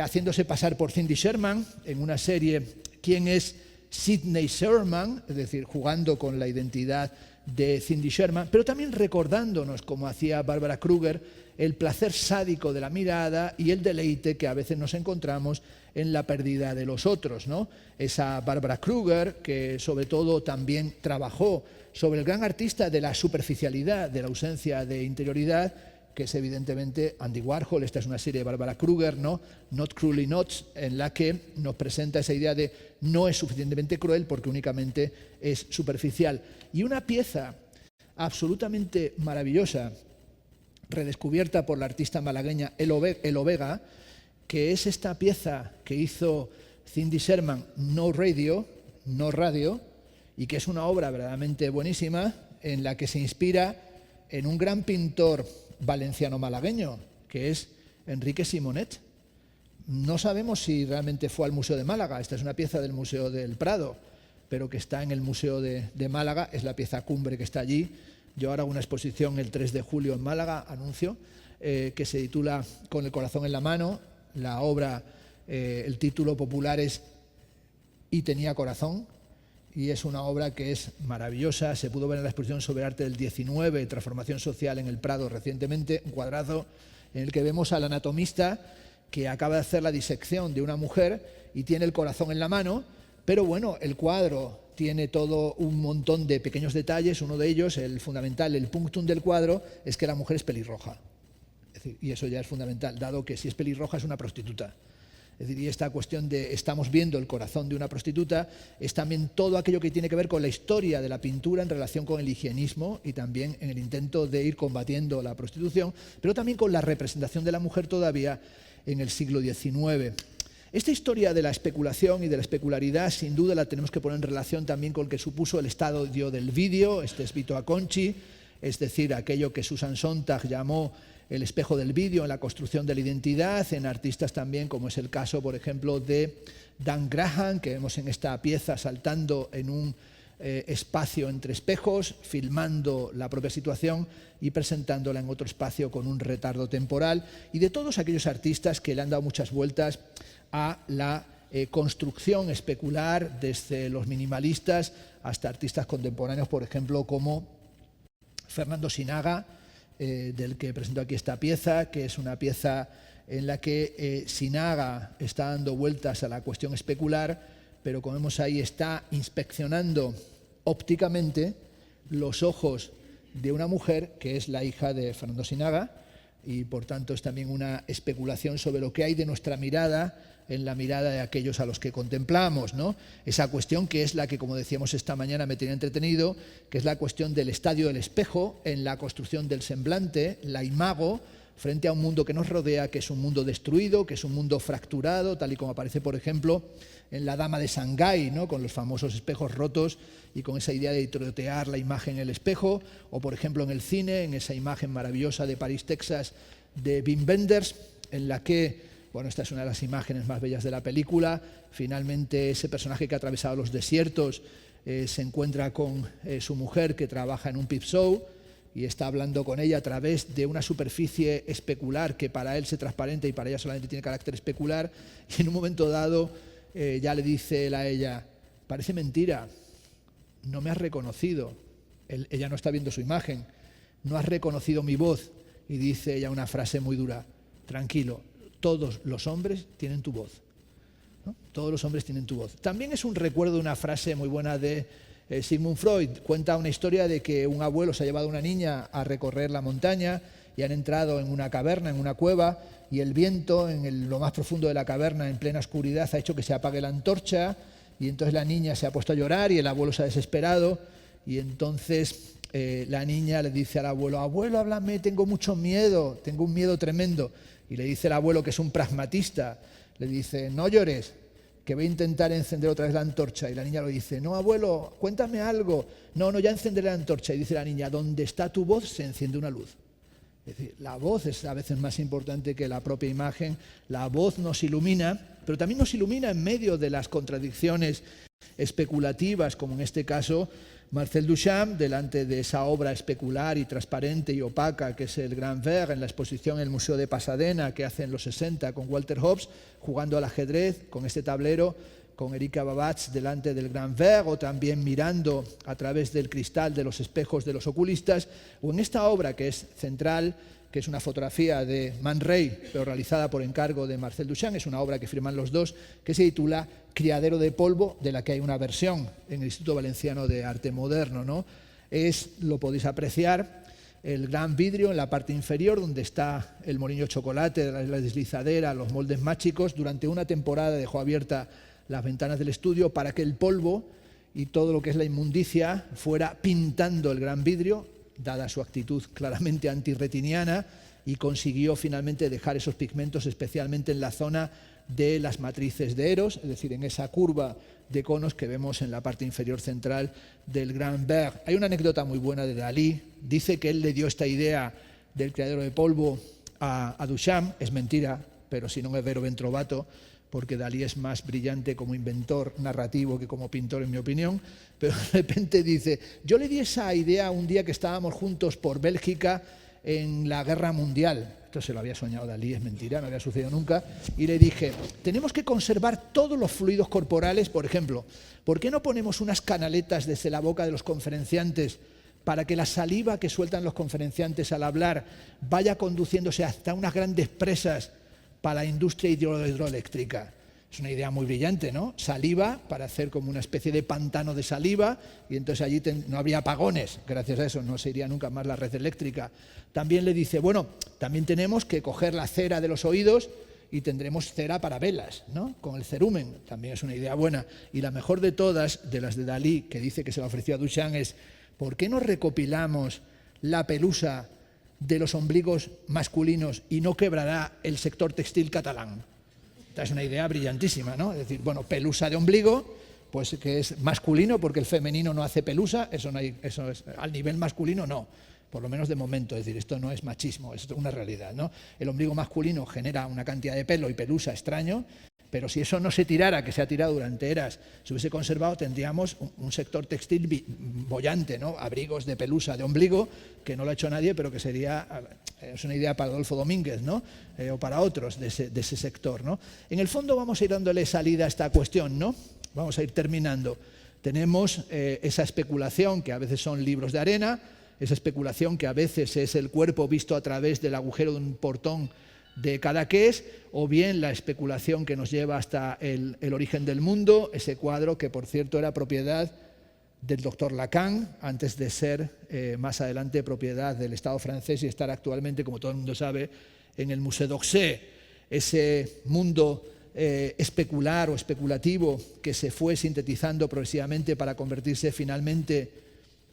B: haciéndose pasar por Cindy Sherman en una serie ¿Quién es Sidney Sherman? Es decir, jugando con la identidad de Cindy Sherman, pero también recordándonos, como hacía Barbara Kruger, el placer sádico de la mirada y el deleite que a veces nos encontramos en la pérdida de los otros, ¿no? Esa Barbara Kruger que sobre todo también trabajó sobre el gran artista de la superficialidad, de la ausencia de interioridad, que es evidentemente Andy Warhol. Esta es una serie de Barbara Kruger, ¿no? Not Cruelly Not, en la que nos presenta esa idea de no es suficientemente cruel porque únicamente es superficial. Y una pieza absolutamente maravillosa, redescubierta por la artista malagueña Elo Vega, que es esta pieza que hizo Cindy Sherman, No Radio, y que es una obra verdaderamente buenísima, en la que se inspira en un gran pintor valenciano-malagueño, que es Enrique Simonet. No sabemos si realmente fue al Museo de Málaga. Esta es una pieza del Museo del Prado, pero que está en el Museo de Málaga, es la pieza cumbre que está allí. Yo ahora hago una exposición el 3 de julio en Málaga, anuncio, que se titula Con el corazón en la mano. La obra, el título popular es Y tenía corazón, y es una obra que es maravillosa. Se pudo ver en la exposición sobre arte del 19, Transformación Social en el Prado recientemente, un cuadrado en el que vemos al anatomista que acaba de hacer la disección de una mujer y tiene el corazón en la mano, pero bueno, el cuadro tiene todo un montón de pequeños detalles. Uno de ellos, el fundamental, el punctum del cuadro, es que la mujer es pelirroja. Es decir, y eso ya es fundamental, dado que si es pelirroja es una prostituta. Es decir, y esta cuestión de estamos viendo el corazón de una prostituta es también todo aquello que tiene que ver con la historia de la pintura en relación con el higienismo y también en el intento de ir combatiendo la prostitución, pero también con la representación de la mujer todavía en el siglo XIX. Esta historia de la especulación y de la especularidad sin duda la tenemos que poner en relación también con lo que supuso el estadio del vídeo, este es Vito Acconci, es decir, aquello que Susan Sontag llamó el espejo del vídeo en la construcción de la identidad, en artistas también, como es el caso, por ejemplo, de Dan Graham, que vemos en esta pieza saltando en un espacio entre espejos, filmando la propia situación y presentándola en otro espacio con un retardo temporal, y de todos aquellos artistas que le han dado muchas vueltas a la construcción especular, desde los minimalistas hasta artistas contemporáneos, por ejemplo, como Fernando Sinaga, del que presento aquí esta pieza, que es una pieza en la que Sinaga está dando vueltas a la cuestión especular, pero como vemos ahí está inspeccionando ópticamente los ojos de una mujer que es la hija de Fernando Sinaga, y por tanto es también una especulación sobre lo que hay de nuestra mirada en la mirada de aquellos a los que contemplamos, ¿no? Esa cuestión que es la que, como decíamos esta mañana, me tenía entretenido, que es la cuestión del estadio del espejo en la construcción del semblante, la imago, frente a un mundo que nos rodea, que es un mundo destruido, que es un mundo fracturado, tal y como aparece, por ejemplo, en La Dama de Shanghái, ¿no? Con los famosos espejos rotos y con esa idea de trotear la imagen en el espejo, o por ejemplo en el cine, en esa imagen maravillosa de París, Texas, de Wim Wenders, en la que, bueno, esta es una de las imágenes más bellas de la película, finalmente ese personaje que ha atravesado los desiertos se encuentra con su mujer que trabaja en un peep show y está hablando con ella a través de una superficie especular que para él se transparente y para ella solamente tiene carácter especular, y en un momento dado ya le dice él a ella: parece mentira, no me has reconocido. Ella no está viendo su imagen, no has reconocido mi voz, y dice ella una frase muy dura: tranquilo, todos los hombres tienen tu voz, ¿no? Todos los hombres tienen tu voz. También es un recuerdo de una frase muy buena de Sigmund Freud. Cuenta una historia de que un abuelo se ha llevado a una niña a recorrer la montaña y han entrado en una caverna, en una cueva, y el viento en lo más profundo de la caverna, en plena oscuridad, ha hecho que se apague la antorcha, y entonces la niña se ha puesto a llorar y el abuelo se ha desesperado, y entonces la niña le dice al abuelo: abuelo, háblame, tengo mucho miedo, tengo un miedo tremendo. Y le dice el abuelo, que es un pragmatista, le dice: no llores, que voy a intentar encender otra vez la antorcha. Y la niña lo dice: no, abuelo, cuéntame algo. No, ya encenderé la antorcha. Y dice la niña: donde está tu voz se enciende una luz. Es decir, la voz es a veces más importante que la propia imagen. La voz nos ilumina, pero también nos ilumina en medio de las contradicciones especulativas, como en este caso Marcel Duchamp, delante de esa obra especular y transparente y opaca que es el Grand Verre, en la exposición en el Museo de Pasadena que hace en los 60 con Walter Hobbes, jugando al ajedrez con este tablero, con Erika Babatz delante del Grand Verre, o también mirando a través del cristal de los espejos de los oculistas, o en esta obra que es central, que es una fotografía de Man Ray, pero realizada por encargo de Marcel Duchamp. Es una obra que firman los dos, que se titula Criadero de polvo, de la que hay una versión en el Instituto Valenciano de Arte Moderno, ¿no? Lo podéis apreciar, el gran vidrio en la parte inferior, donde está el molino de chocolate, la deslizadera, los moldes mágicos. Durante una temporada dejó abierta las ventanas del estudio para que el polvo y todo lo que es la inmundicia fuera pintando el gran vidrio, dada su actitud claramente antirretiniana, y consiguió finalmente dejar esos pigmentos especialmente en la zona de las matrices de Eros, es decir, en esa curva de conos que vemos en la parte inferior central del Grand Verre. Hay una anécdota muy buena de Dalí. Dice que él le dio esta idea del criadero de polvo a Duchamp. Es mentira, pero si non è vero ben trovato, porque Dalí es más brillante como inventor narrativo que como pintor, en mi opinión, pero de repente dice: yo le di esa idea un día que estábamos juntos por Bélgica en la Guerra Mundial. Esto se lo había soñado Dalí, es mentira, no había sucedido nunca, y le dije: tenemos que conservar todos los fluidos corporales. Por ejemplo, ¿por qué no ponemos unas canaletas desde la boca de los conferenciantes para que la saliva que sueltan los conferenciantes al hablar vaya conduciéndose hasta unas grandes presas para la industria hidroeléctrica. Es una idea muy brillante, ¿no? Saliva, para hacer como una especie de pantano de saliva, y entonces allí no habría apagones, gracias a eso no se iría nunca más la red eléctrica. También le dice, bueno, también tenemos que coger la cera de los oídos y tendremos cera para velas, ¿no? Con el cerumen, también es una idea buena. Y la mejor de todas, de las de Dalí, que dice que se la ofreció a Duchamp, es ¿por qué no recopilamos la pelusa de los ombligos masculinos y no quebrará el sector textil catalán? Esta es una idea brillantísima, ¿no? Es decir, bueno, pelusa de ombligo, pues que es masculino porque el femenino no hace pelusa, eso es al nivel masculino no, por lo menos de momento, es decir, esto no es machismo, es una realidad, ¿no? El ombligo masculino genera una cantidad de pelo y pelusa extraño, pero si eso no se tirara, que se ha tirado durante eras, se hubiese conservado, tendríamos un sector textil bollante, ¿no? Abrigos de pelusa de ombligo, que no lo ha hecho nadie, pero que sería, es una idea para Adolfo Domínguez, ¿no? O para otros de ese sector, ¿no? En el fondo vamos a ir dándole salida a esta cuestión, ¿no? Vamos a ir terminando. Tenemos esa especulación, que a veces son libros de arena, esa especulación que a veces es el cuerpo visto a través del agujero de un portón de Cadaqués, o bien la especulación que nos lleva hasta el origen del mundo, ese cuadro que por cierto era propiedad del doctor Lacan, antes de ser más adelante propiedad del Estado francés y estar actualmente, como todo el mundo sabe, en el Musée d'Orsay. Ese mundo especular o especulativo que se fue sintetizando progresivamente para convertirse finalmente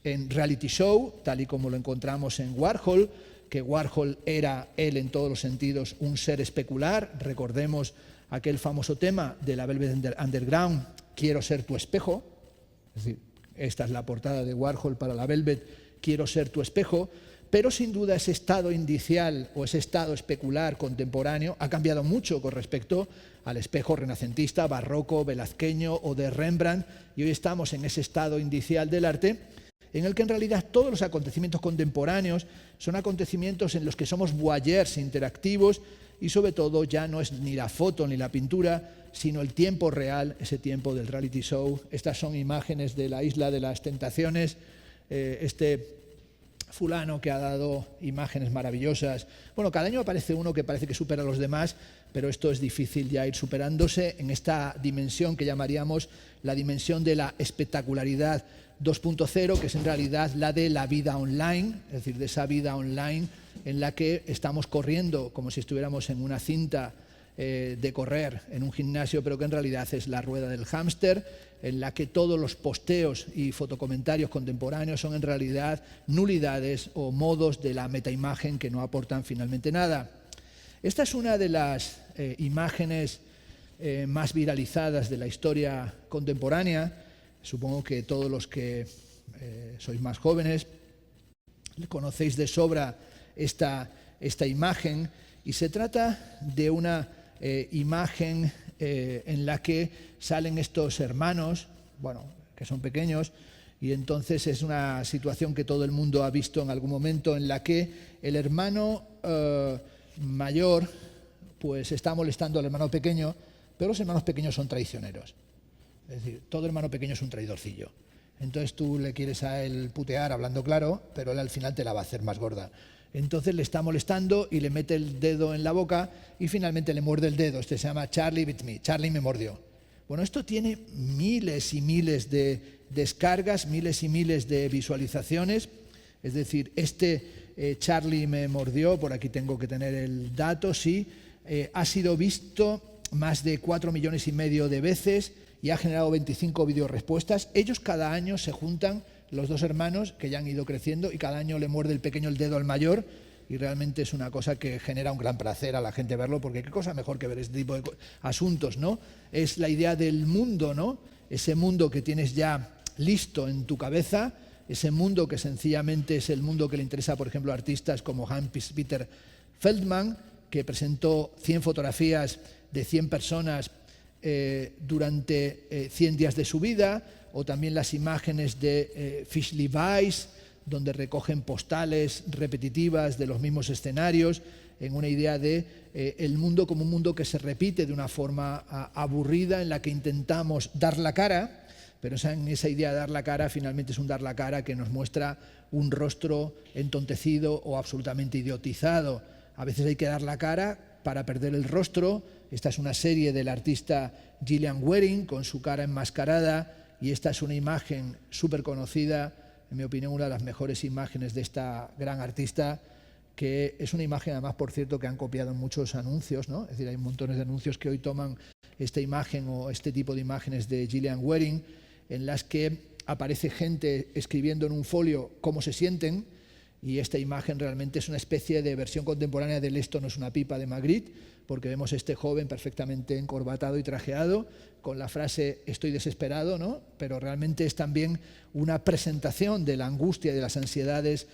B: en reality show, tal y como lo encontramos en Warhol, que Warhol era él en todos los sentidos un ser especular. Recordemos aquel famoso tema de la Velvet Underground, quiero ser tu espejo. Es decir, esta es la portada de Warhol para la Velvet, quiero ser tu espejo, pero sin duda ese estado indicial o ese estado especular contemporáneo ha cambiado mucho con respecto al espejo renacentista, barroco, velazqueño o de Rembrandt, y hoy estamos en ese estado indicial del arte en el que en realidad todos los acontecimientos contemporáneos son acontecimientos en los que somos voyeurs interactivos y sobre todo ya no es ni la foto ni la pintura, sino el tiempo real, ese tiempo del reality show. Estas son imágenes de la Isla de las Tentaciones, este fulano que ha dado imágenes maravillosas. Bueno, cada año aparece uno que parece que supera a los demás, pero esto es difícil ya ir superándose en esta dimensión que llamaríamos la dimensión de la espectacularidad 2.0, que es en realidad la de la vida online, es decir, de esa vida online en la que estamos corriendo como si estuviéramos en una cinta de correr en un gimnasio, pero que en realidad es la rueda del hámster, en la que todos los posteos y fotocomentarios contemporáneos son en realidad nulidades o modos de la metaimagen que no aportan finalmente nada. Esta es una de las imágenes más viralizadas de la historia contemporánea. Supongo que todos los que sois más jóvenes conocéis de sobra esta imagen, y se trata de una imagen en la que salen estos hermanos, bueno, que son pequeños, y entonces es una situación que todo el mundo ha visto en algún momento, en la que el hermano mayor pues está molestando al hermano pequeño, pero los hermanos pequeños son traicioneros. Es decir, todo hermano pequeño es un traidorcillo. Entonces tú le quieres a él putear hablando claro, pero él al final te la va a hacer más gorda. Entonces le está molestando y le mete el dedo en la boca y finalmente le muerde el dedo. Este se llama Charlie Bit Me, Charlie me mordió. Bueno, esto tiene miles y miles de descargas, miles y miles de visualizaciones. Es decir, Charlie me mordió, por aquí tengo que tener el dato, sí, ha sido visto más de 4,5 millones de veces y ha generado 25 videorespuestas. Ellos cada año se juntan, los dos hermanos, que ya han ido creciendo, y cada año le muerde el pequeño el dedo al mayor, y realmente es una cosa que genera un gran placer a la gente verlo, porque qué cosa mejor que ver este tipo de asuntos, ¿no? Es la idea del mundo, ¿no? Ese mundo que tienes ya listo en tu cabeza, ese mundo que sencillamente es el mundo que le interesa, por ejemplo, a artistas como Hans-Peter Feldman, que presentó 100 fotografías de 100 personas durante 100 días de su vida, o también las imágenes de Fischli Weiss, donde recogen postales repetitivas de los mismos escenarios, en una idea de el mundo como un mundo que se repite de una forma aburrida, en la que intentamos dar la cara, pero en esa idea de dar la cara finalmente es un dar la cara que nos muestra un rostro entontecido o absolutamente idiotizado. A veces hay que dar la cara para perder el rostro. Esta es una serie del artista Gillian Wearing con su cara enmascarada, y esta es una imagen súper conocida, en mi opinión una de las mejores imágenes de esta gran artista, que es una imagen además, por cierto, que han copiado en muchos anuncios, ¿no? Es decir, hay montones de anuncios que hoy toman esta imagen o este tipo de imágenes de Gillian Wearing, en las que aparece gente escribiendo en un folio cómo se sienten, y esta imagen realmente es una especie de versión contemporánea del Esto no es una pipa de Magritte, porque vemos a este joven perfectamente encorbatado y trajeado con la frase estoy desesperado, ¿no? Pero realmente es también una presentación de la angustia y de las ansiedades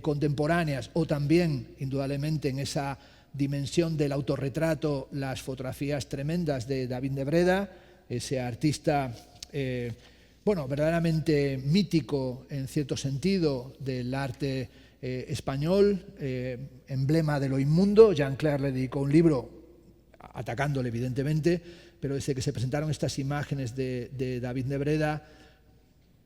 B: contemporáneas, o también, indudablemente, en esa dimensión del autorretrato, las fotografías tremendas de David de Breda, ese artista verdaderamente mítico en cierto sentido del arte español, emblema de lo inmundo. Jean Clair le dedicó un libro atacándole, evidentemente, pero desde que se presentaron estas imágenes de David de Breda,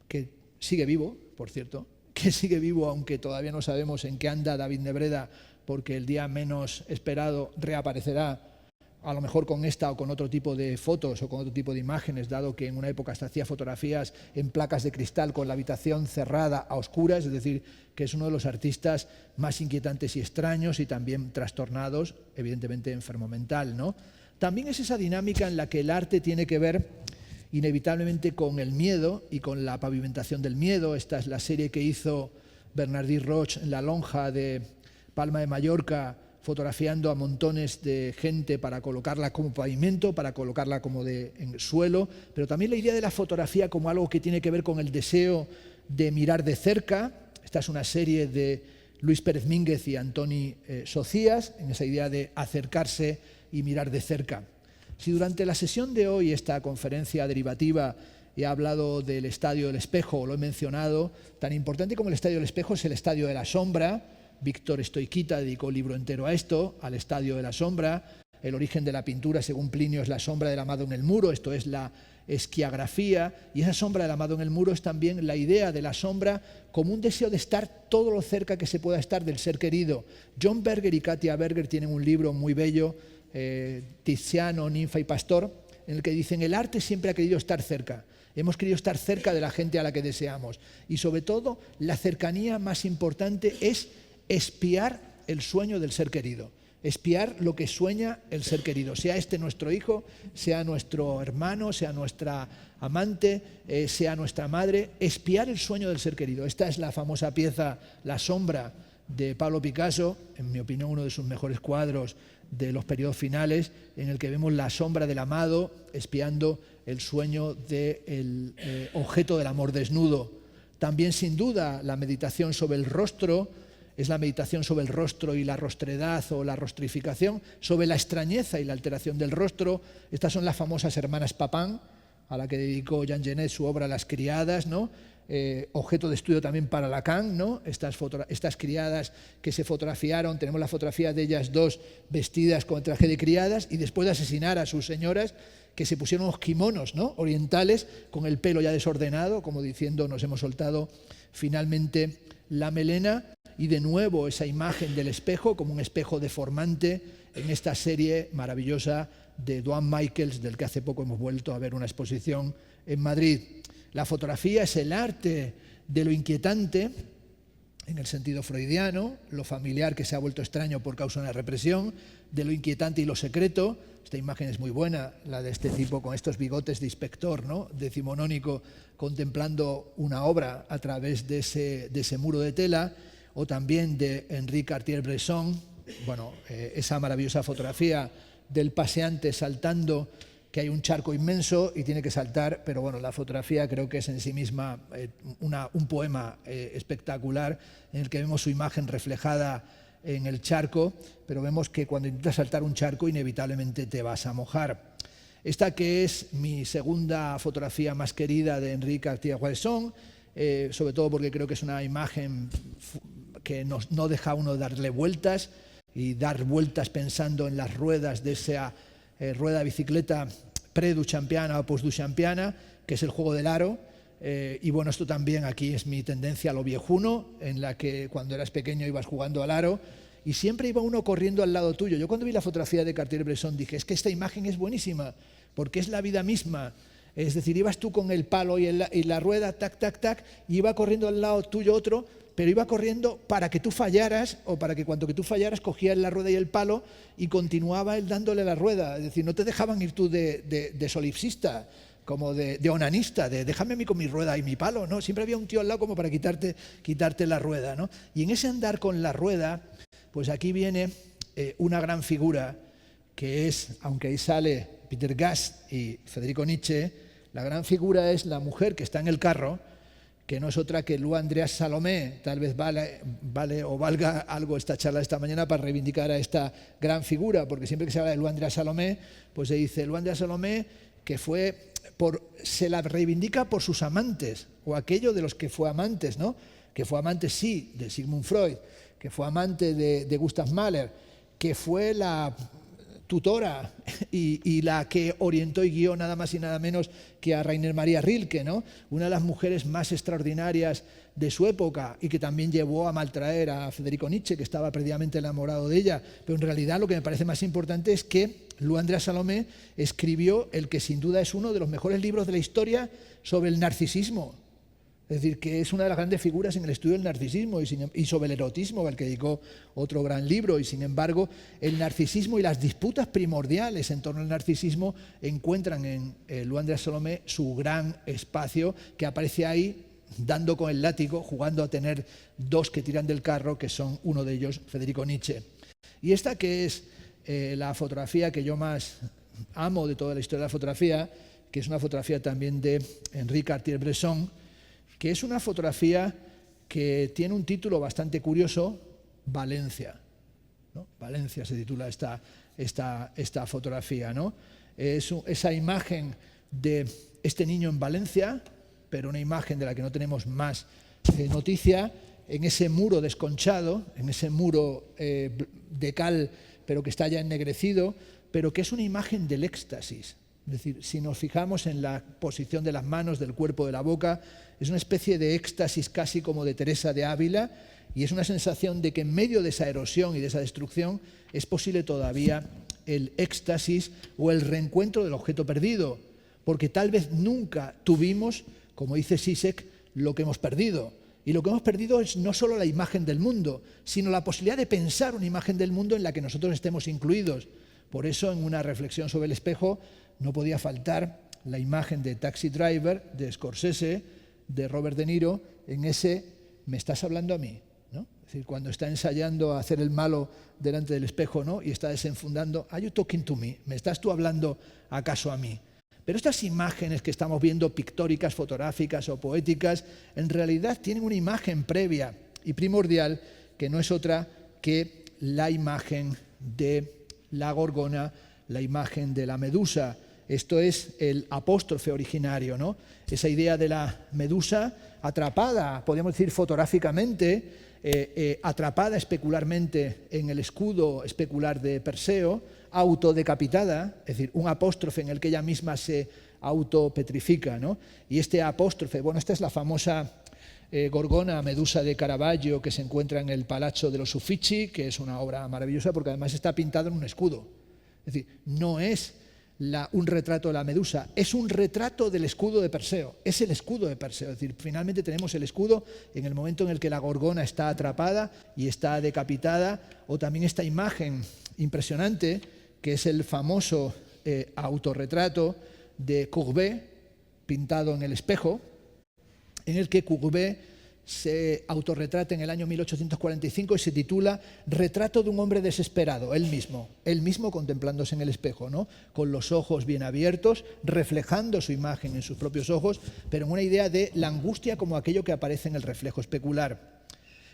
B: que sigue vivo, por cierto, que sigue vivo, aunque todavía no sabemos en qué anda David de Breda, porque el día menos esperado reaparecerá, a lo mejor con esta o con otro tipo de fotos o con otro tipo de imágenes, dado que en una época hasta hacía fotografías en placas de cristal con la habitación cerrada a oscuras, es decir, que es uno de los artistas más inquietantes y extraños, y también trastornados, evidentemente enfermo mental, ¿no? También es esa dinámica en la que el arte tiene que ver inevitablemente con el miedo y con la pavimentación del miedo. Esta es la serie que hizo Bernardí Roig en la lonja de Palma de Mallorca, fotografiando a montones de gente para colocarla como pavimento, para colocarla como en suelo, pero también la idea de la fotografía como algo que tiene que ver con el deseo de mirar de cerca. Esta es una serie de Luis Pérez Mínguez y Antoni Socias, en esa idea de acercarse y mirar de cerca. Si durante la sesión de hoy, esta conferencia derivativa, he hablado del Estadio del Espejo, lo he mencionado, tan importante como el Estadio del Espejo es el Estadio de la Sombra. Víctor Stoiquita dedicó un libro entero a esto, al Estadio de la Sombra. El origen de la pintura, según Plinio, es la sombra del amado en el muro, esto es la esquiagrafía, y esa sombra del amado en el muro es también la idea de la sombra como un deseo de estar todo lo cerca que se pueda estar del ser querido. John Berger y Katia Berger tienen un libro muy bello, Tiziano, Ninfa y Pastor, en el que dicen el arte siempre ha querido estar cerca. Hemos querido estar cerca de la gente a la que deseamos, y sobre todo la cercanía más importante es espiar el sueño del ser querido, espiar lo que sueña el ser querido, sea este nuestro hijo, sea nuestro hermano, sea nuestra amante, sea nuestra madre, espiar el sueño del ser querido. Esta es la famosa pieza La sombra de Pablo Picasso, en mi opinión uno de sus mejores cuadros de los periodos finales, en el que vemos la sombra del amado espiando el sueño del objeto del amor desnudo. También, sin duda, la meditación sobre el rostro es la meditación sobre el rostro y la rostredad o la rostrificación, sobre la extrañeza y la alteración del rostro. Estas son las famosas hermanas Papin, a la que dedicó Jean Genet su obra Las criadas, ¿no? Objeto de estudio también para Lacan, ¿no? Estas criadas que se fotografiaron, tenemos la fotografía de ellas dos vestidas con el traje de criadas, y después de asesinar a sus señoras, que se pusieron unos kimonos, ¿no?, orientales, con el pelo ya desordenado, como diciendo nos hemos soltado finalmente la melena. Y de nuevo esa imagen del espejo como un espejo deformante en esta serie maravillosa de Duane Michels, del que hace poco hemos vuelto a ver una exposición en Madrid. La fotografía es el arte de lo inquietante, en el sentido freudiano, lo familiar que se ha vuelto extraño por causa de una represión, de lo inquietante y lo secreto. Esta imagen es muy buena, la de este tipo con estos bigotes de inspector, ¿no?, decimonónico, contemplando una obra a través de ese muro de tela. O también de Henri Cartier-Bresson, esa maravillosa fotografía del paseante saltando, que hay un charco inmenso y tiene que saltar, pero la fotografía creo que es en sí misma un poema espectacular, en el que vemos su imagen reflejada en el charco, pero vemos que cuando intentas saltar un charco inevitablemente te vas a mojar. Esta, que es mi segunda fotografía más querida de Henri Cartier-Bresson, sobre todo porque creo que es una imagen que no deja a uno darle vueltas y dar vueltas pensando en las ruedas de esa rueda de bicicleta pre-duchampiana o post-duchampiana, que es el juego del aro. Y esto también aquí es mi tendencia a lo viejuno, en la que cuando eras pequeño ibas jugando al aro y siempre iba uno corriendo al lado tuyo. Yo cuando vi la fotografía de Cartier-Bresson dije, es que esta imagen es buenísima, porque es la vida misma. Es decir, ibas tú con el palo y la rueda, tac, tac, tac, y iba corriendo al lado tuyo otro, pero iba corriendo para que tú fallaras, o para que cuando que tú fallaras cogías la rueda y el palo y continuaba él dándole la rueda. Es decir, no te dejaban ir tú de solipsista, como de onanista, de déjame a mí con mi rueda y mi palo, ¿no? Siempre había un tío al lado como para quitarte la rueda, ¿no? Y en ese andar con la rueda, pues aquí viene una gran figura que es, aunque ahí sale Peter Gast y Federico Nietzsche, la gran figura es la mujer que está en el carro, que no es otra que Lou Andreas Salomé. Tal vez valga algo esta charla de esta mañana para reivindicar a esta gran figura, porque siempre que se habla de Lou Andreas Salomé, pues se dice Lou Andreas Salomé que se la reivindica por sus amantes, o aquello de los que fue amantes, ¿no? Que fue amante, sí, de Sigmund Freud, que fue amante de Gustav Mahler, que fue la tutora y la que orientó y guió nada más y nada menos que a Rainer Maria Rilke, ¿no? Una de las mujeres más extraordinarias de su época y que también llevó a maltraer a Federico Nietzsche, que estaba perdidamente enamorado de ella. Pero en realidad lo que me parece más importante es que Lou Andreas Salomé escribió el que sin duda es uno de los mejores libros de la historia sobre el narcisismo. Es decir, que es una de las grandes figuras en el estudio del narcisismo y sobre el erotismo, al que dedicó otro gran libro. Y sin embargo, el narcisismo y las disputas primordiales en torno al narcisismo encuentran en Lou Andreas Salomé su gran espacio, que aparece ahí dando con el látigo, jugando a tener dos que tiran del carro, que son uno de ellos Federico Nietzsche. Y esta que es la fotografía que yo más amo de toda la historia de la fotografía, que es una fotografía también de Henri Cartier-Bresson, que es una fotografía que tiene un título bastante curioso, Valencia, ¿no? Valencia se titula esta fotografía, ¿no? Es esa imagen de este niño en Valencia, pero una imagen de la que no tenemos más noticia, en ese muro desconchado, en ese muro de cal, pero que está ya ennegrecido, pero que es una imagen del éxtasis. Es decir, si nos fijamos en la posición de las manos, del cuerpo, de la boca, es una especie de éxtasis casi como de Teresa de Ávila, y es una sensación de que en medio de esa erosión y de esa destrucción es posible todavía el éxtasis o el reencuentro del objeto perdido, porque tal vez nunca tuvimos, como dice Zizek, lo que hemos perdido. Y lo que hemos perdido es no solo la imagen del mundo, sino la posibilidad de pensar una imagen del mundo en la que nosotros estemos incluidos. Por eso, en una reflexión sobre el espejo, no podía faltar la imagen de Taxi Driver, de Scorsese, de Robert De Niro, en ese «me estás hablando a mí», ¿no? Es decir, cuando está ensayando a hacer el malo delante del espejo, ¿no? Y está desenfundando, «Are you talking to me?» ¿Me estás tú hablando acaso a mí? Pero estas imágenes que estamos viendo, pictóricas, fotográficas o poéticas, en realidad tienen una imagen previa y primordial que no es otra que la imagen de la gorgona, la imagen de la medusa. Esto es el apóstrofe originario, ¿no? Esa idea de la medusa atrapada, podríamos decir fotográficamente, atrapada especularmente en el escudo especular de Perseo, autodecapitada, es decir, un apóstrofe en el que ella misma se autopetrifica, ¿no? Y este apóstrofe, bueno, esta es la famosa Gorgona, Medusa de Caravaggio, que se encuentra en el Palazzo de los Uffizi, que es una obra maravillosa porque además está pintado en un escudo. Es decir, no es un retrato de la Medusa, es un retrato del escudo de Perseo, es el escudo de Perseo. Es decir, finalmente tenemos el escudo en el momento en el que la Gorgona está atrapada y está decapitada, o también esta imagen impresionante, que es el famoso autorretrato de Courbet, pintado en el espejo, en el que Courbet se autorretrata en el año 1845 y se titula Retrato de un hombre desesperado, él mismo contemplándose en el espejo, ¿no? Con los ojos bien abiertos, reflejando su imagen en sus propios ojos, pero en una idea de la angustia como aquello que aparece en el reflejo especular.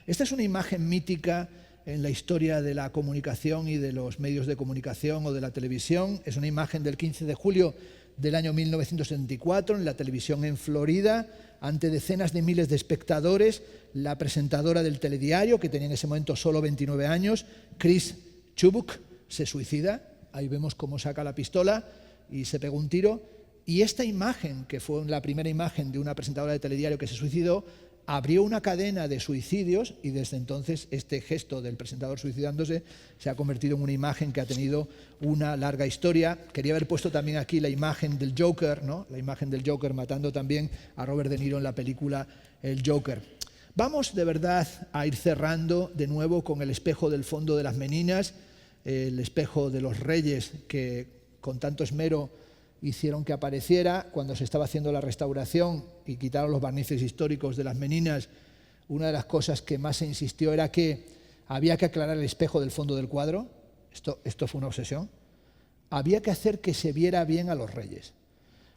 B: Esta es una imagen mítica en la historia de la comunicación y de los medios de comunicación o de la televisión. Es una imagen del 15 de julio del año 1974 en la televisión en Florida, ante decenas de miles de espectadores. La presentadora del telediario, que tenía en ese momento solo 29 años, Chris Chubbuck, se suicida. Ahí vemos cómo saca la pistola y se pega un tiro. Y esta imagen, que fue la primera imagen de una presentadora de telediario que se suicidó, abrió una cadena de suicidios y desde entonces este gesto del presentador suicidándose se ha convertido en una imagen que ha tenido una larga historia. Quería haber puesto también aquí la imagen del Joker, ¿no? La imagen del Joker matando también a Robert De Niro en la película El Joker. Vamos de verdad a ir cerrando de nuevo con el espejo del fondo de las Meninas, el espejo de los reyes que con tanto esmero hicieron que apareciera. Cuando se estaba haciendo la restauración y quitaron los barnices históricos de las Meninas, una de las cosas que más se insistió era que había que aclarar el espejo del fondo del cuadro. Esto fue una obsesión. Había que hacer que se viera bien a los reyes.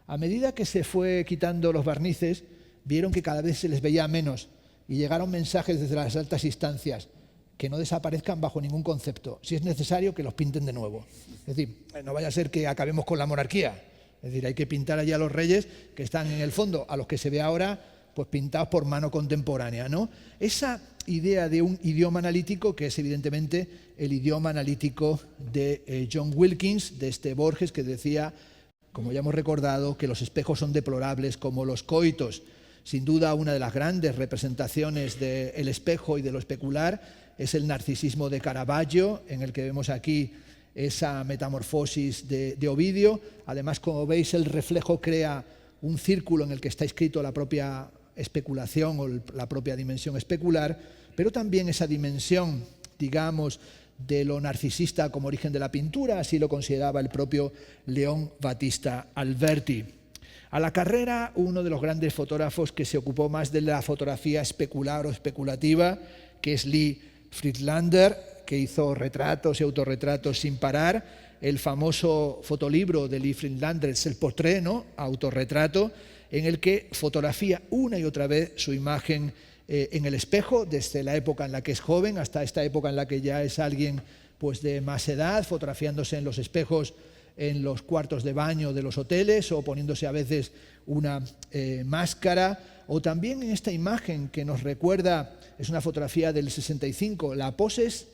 B: A medida que se fue quitando los barnices, vieron que cada vez se les veía menos y llegaron mensajes desde las altas instancias: que no desaparezcan bajo ningún concepto. Si es necesario, que los pinten de nuevo. Es decir, no vaya a ser que acabemos con la monarquía. Es decir, hay que pintar allí a los reyes que están en el fondo, a los que se ve ahora pues pintados por mano contemporánea, ¿no? Esa idea de un idioma analítico, que es evidentemente el idioma analítico de John Wilkins, de este Borges, que decía, como ya hemos recordado, que los espejos son deplorables como los coitos. Sin duda, una de las grandes representaciones del espejo y de lo especular es el narcisismo de Caravaggio, en el que vemos aquí esa metamorfosis de Ovidio. Además, como veis, el reflejo crea un círculo en el que está escrito la propia especulación o la propia dimensión especular, pero también esa dimensión, digamos, de lo narcisista como origen de la pintura, así lo consideraba el propio León Battista Alberti. A la carrera, uno de los grandes fotógrafos que se ocupó más de la fotografía especular o especulativa, que es Lee Friedlander, que hizo retratos y autorretratos sin parar. El famoso fotolibro de Lee Friedlander es el portrait, ¿no? Autorretrato, en el que fotografía una y otra vez su imagen en el espejo, desde la época en la que es joven hasta esta época en la que ya es alguien pues, de más edad, fotografiándose en los espejos en los cuartos de baño de los hoteles o poniéndose a veces una máscara, o también en esta imagen que nos recuerda, es una fotografía del 65, la pose es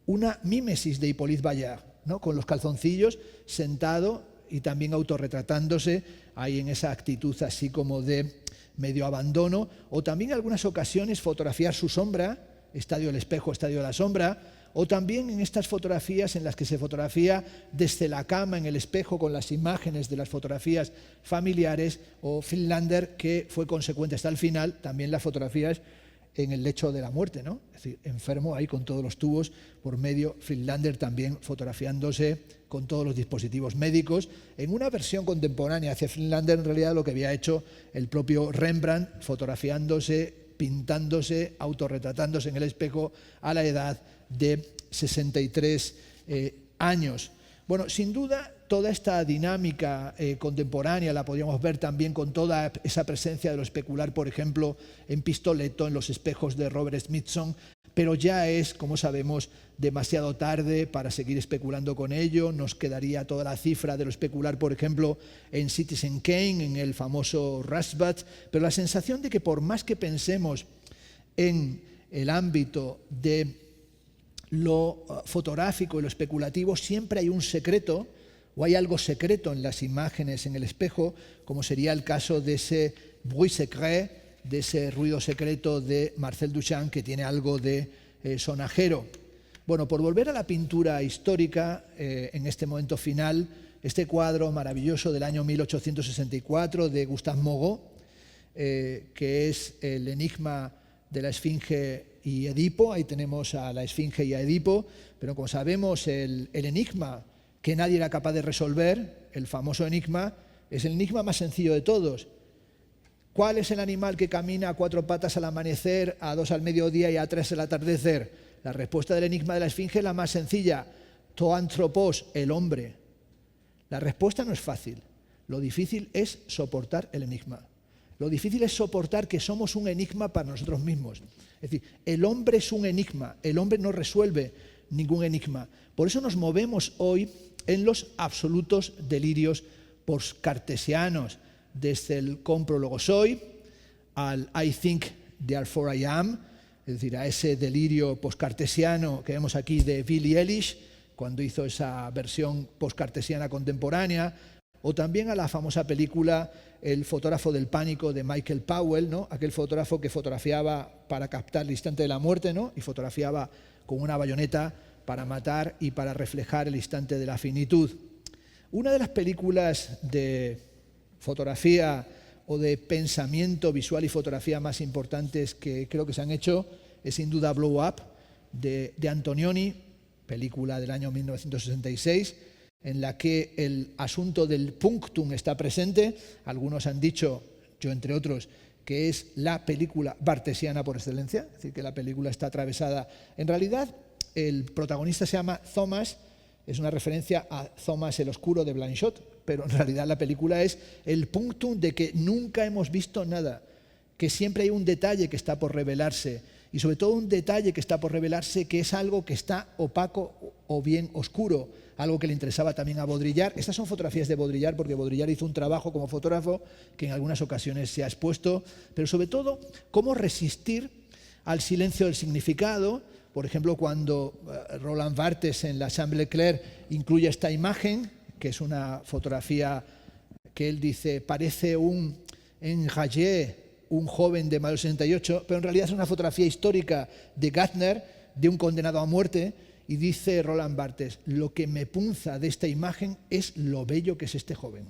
B: una mímesis de Hippolyte Bayard, ¿no? Con los calzoncillos, sentado y también autorretratándose ahí en esa actitud así como de medio abandono, o también en algunas ocasiones fotografiar su sombra, estadio del espejo, estadio de la sombra, o también en estas fotografías en las que se fotografía desde la cama en el espejo con las imágenes de las fotografías familiares, o Friedlander, que fue consecuente hasta el final, también las fotografías en el lecho de la muerte, ¿no? Es decir, enfermo ahí con todos los tubos por medio, Friedlander también fotografiándose con todos los dispositivos médicos, en una versión contemporánea hacia Friedlander, en realidad lo que había hecho el propio Rembrandt, fotografiándose, pintándose, autorretratándose en el espejo a la edad de 63 años. Bueno, sin duda, toda esta dinámica contemporánea la podríamos ver también con toda esa presencia de lo especular, por ejemplo, en Pistoletto, en los espejos de Robert Smithson, pero ya es, como sabemos, demasiado tarde para seguir especulando con ello. Nos quedaría toda la cifra de lo especular, por ejemplo, en Citizen Kane, en el famoso Rashbach, pero la sensación de que por más que pensemos en el ámbito de lo fotográfico y lo especulativo, siempre hay un secreto o hay algo secreto en las imágenes en el espejo, como sería el caso de ese bruit secret, de ese ruido secreto de Marcel Duchamp, que tiene algo de sonajero. Bueno, por volver a la pintura histórica, en este momento final, este cuadro maravilloso del año 1864 de Gustave Moreau, que es el enigma de la Esfinge y Edipo. Ahí tenemos a la Esfinge y a Edipo, pero como sabemos, el enigma que nadie era capaz de resolver, el famoso enigma, es el enigma más sencillo de todos. ¿Cuál es el animal que camina a 4 patas al amanecer, a 2 al mediodía y a 3 al atardecer? La respuesta del enigma de la Esfinge es la más sencilla: Zoanthropos, el hombre. La respuesta no es fácil. Lo difícil es soportar el enigma. Lo difícil es soportar que somos un enigma para nosotros mismos. Es decir, el hombre es un enigma, el hombre no resuelve ningún enigma. Por eso nos movemos hoy en los absolutos delirios postcartesianos, desde el compro luego soy, al I think therefore I am, es decir, a ese delirio postcartesiano que vemos aquí de Billie Eilish, cuando hizo esa versión postcartesiana contemporánea, o también a la famosa película El fotógrafo del pánico de Michael Powell, ¿no? Aquel fotógrafo que fotografiaba para captar el instante de la muerte, ¿no? Y fotografiaba con una bayoneta para matar y para reflejar el instante de la finitud. Una de las películas de fotografía o de pensamiento visual y fotografía más importantes que creo que se han hecho es sin duda Blow Up de Antonioni, película del año 1966, en la que el asunto del punctum está presente. Algunos han dicho, yo entre otros, que es la película bartesiana por excelencia, es decir, que la película está atravesada. En realidad, el protagonista se llama Thomas, es una referencia a Thomas el Oscuro de Blanchot, pero en realidad la película es el punctum de que nunca hemos visto nada, que siempre hay un detalle que está por revelarse, y sobre todo un detalle que está por revelarse que es algo que está opaco o bien oscuro, algo que le interesaba también a Baudrillard. Estas son fotografías de Baudrillard porque Baudrillard hizo un trabajo como fotógrafo que en algunas ocasiones se ha expuesto, pero sobre todo cómo resistir al silencio del significado. Por ejemplo, cuando Roland Barthes en la Chambre-Leclerc incluye esta imagen, que es una fotografía que él dice parece un enrayé, un joven de mayo 68, pero en realidad es una fotografía histórica de Gärtner, de un condenado a muerte, y dice Roland Barthes, lo que me punza de esta imagen es lo bello que es este joven.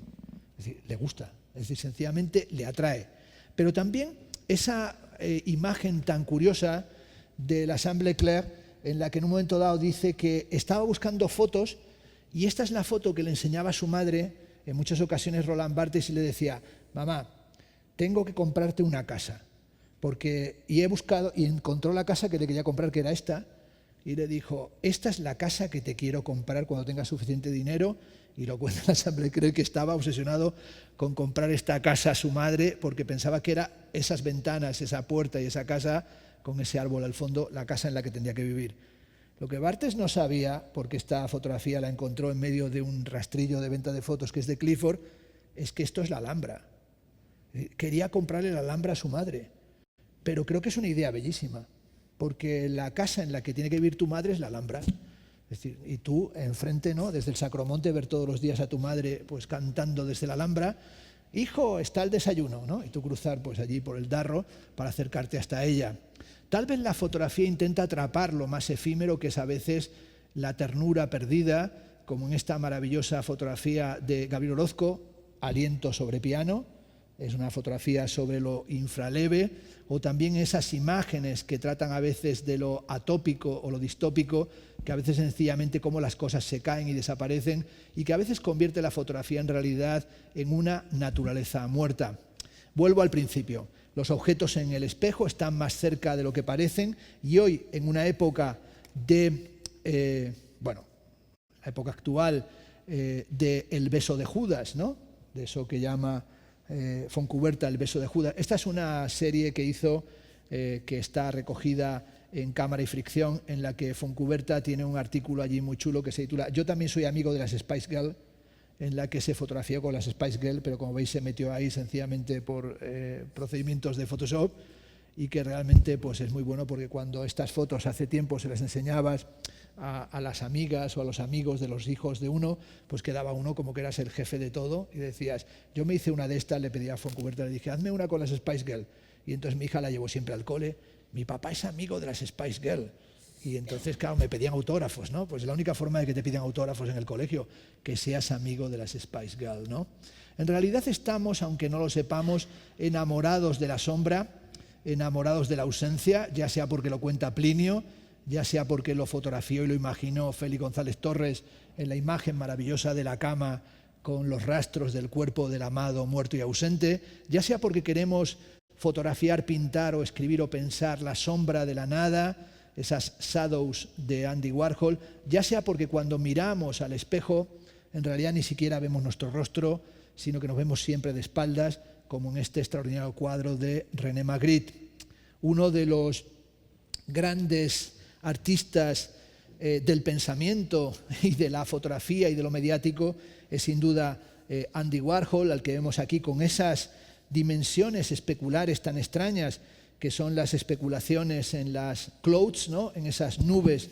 B: Es decir, le gusta, es decir, sencillamente le atrae. Pero también esa imagen tan curiosa de la Chambre-Leclerc, en la que en un momento dado dice que estaba buscando fotos, y esta es la foto que le enseñaba a su madre, en muchas ocasiones Roland Barthes, y le decía, mamá, tengo que comprarte una casa, y he buscado y encontró la casa que le quería comprar, que era esta, y le dijo, esta es la casa que te quiero comprar cuando tengas suficiente dinero, y lo cuenta la Asamblea, creo que estaba obsesionado con comprar esta casa a su madre, porque pensaba que era esas ventanas, esa puerta y esa casa, con ese árbol al fondo, la casa en la que tendría que vivir. Lo que Barthes no sabía, porque esta fotografía la encontró en medio de un rastrillo de venta de fotos que es de Clifford, es que esto es la Alhambra. Quería comprarle la Alhambra a su madre, pero creo que es una idea bellísima, porque la casa en la que tiene que vivir tu madre es la Alhambra. Es decir, y tú enfrente, ¿no?, desde el Sacromonte, ver todos los días a tu madre pues cantando desde la Alhambra, hijo, está el desayuno, ¿no? Y tú cruzar pues allí por el Darro para acercarte hasta ella. Tal vez la fotografía intenta atrapar lo más efímero, que es a veces la ternura perdida, como en esta maravillosa fotografía de Gabriel Orozco, Aliento sobre piano. Es una fotografía sobre lo infraleve, o también esas imágenes que tratan a veces de lo atópico o lo distópico, que a veces sencillamente cómo las cosas se caen y desaparecen, y que a veces convierte la fotografía en realidad en una naturaleza muerta. Vuelvo al principio. Los objetos en el espejo están más cerca de lo que parecen, y hoy, en una época de, la época actual del beso de Judas, ¿no?, de eso que llama Fontcuberta, El beso de Judas. Esta es una serie que hizo, que está recogida en Cámara y Fricción, en la que Fontcuberta tiene un artículo allí muy chulo que se titula Yo también soy amigo de las Spice Girls, en la que se fotografió con las Spice Girls, pero como veis se metió ahí sencillamente por procedimientos de Photoshop, y que realmente pues es muy bueno, porque cuando estas fotos hace tiempo se las enseñabas a las amigas o a los amigos de los hijos de uno, pues quedaba uno como que eras el jefe de todo, y decías, yo me hice una de estas, le pedí a Fontcuberta, le dije, hazme una con las Spice Girls, y entonces mi hija la llevó siempre al cole, mi papá es amigo de las Spice Girls, y entonces claro, me pedían autógrafos, ¿no? Pues la única forma de que te pidan autógrafos en el colegio, que seas amigo de las Spice Girls, ¿no? En realidad estamos, aunque no lo sepamos, enamorados de la sombra, enamorados de la ausencia, ya sea porque lo cuenta Plinio, ya sea porque lo fotografió y lo imaginó Félix González Torres en la imagen maravillosa de la cama con los rastros del cuerpo del amado muerto y ausente, ya sea porque queremos fotografiar, pintar o escribir o pensar la sombra de la nada, esas shadows de Andy Warhol, ya sea porque cuando miramos al espejo en realidad ni siquiera vemos nuestro rostro, sino que nos vemos siempre de espaldas, como en este extraordinario cuadro de René Magritte. Uno de los grandes artistas del pensamiento y de la fotografía y de lo mediático es sin duda Andy Warhol, al que vemos aquí con esas dimensiones especulares tan extrañas que son las especulaciones en las clouds, ¿no?, en esas nubes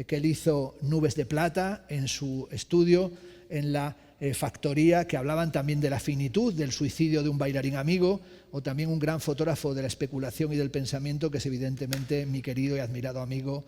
B: que él hizo, nubes de plata en su estudio, en la Factoría, que hablaban también de la finitud, del suicidio de un bailarín amigo, o también un gran fotógrafo de la especulación y del pensamiento, que es evidentemente mi querido y admirado amigo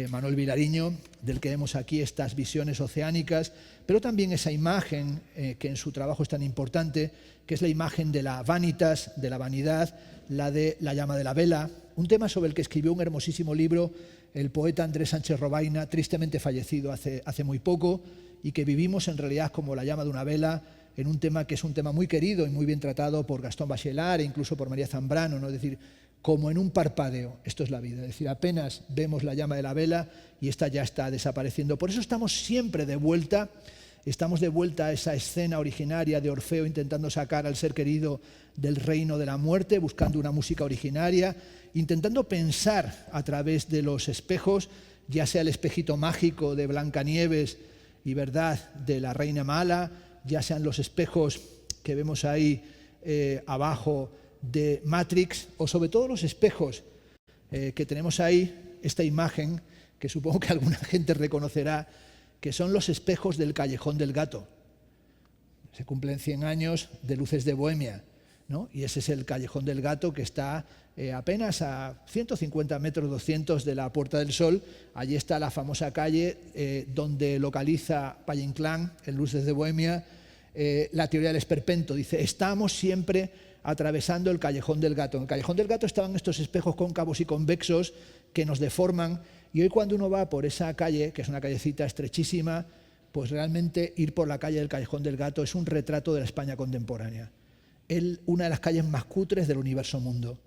B: Manuel Vilariño, del que vemos aquí estas visiones oceánicas, pero también esa imagen que en su trabajo es tan importante, que es la imagen de la vanitas, de la vanidad, la de la llama de la vela, un tema sobre el que escribió un hermosísimo libro el poeta Andrés Sánchez Robaina, tristemente fallecido hace muy poco, y que vivimos en realidad como la llama de una vela, en un tema que es un tema muy querido y muy bien tratado por Gastón Bachelard e incluso por María Zambrano, ¿no? Es decir, como en un parpadeo, esto es la vida, es decir, apenas vemos la llama de la vela y esta ya está desapareciendo. Por eso estamos siempre de vuelta a esa escena originaria de Orfeo intentando sacar al ser querido del reino de la muerte, buscando una música originaria, intentando pensar a través de los espejos, ya sea el espejito mágico de Blancanieves y verdad de la reina mala, ya sean los espejos que vemos ahí abajo de Matrix, o sobre todo los espejos que tenemos ahí, esta imagen que supongo que alguna gente reconocerá, que son los espejos del Callejón del Gato. Se cumplen 100 años de Luces de Bohemia, ¿no? Y ese es el Callejón del Gato, que está apenas a 150 metros, 200 de la Puerta del Sol. Allí está la famosa calle donde localiza Valle Inclán, en Luces de Bohemia, la teoría del esperpento. Dice, estamos siempre atravesando el Callejón del Gato. En el Callejón del Gato estaban estos espejos cóncavos y convexos que nos deforman, y hoy cuando uno va por esa calle, que es una callecita estrechísima, pues realmente ir por la calle del Callejón del Gato es un retrato de la España contemporánea. Una de las calles más cutres del universo mundo.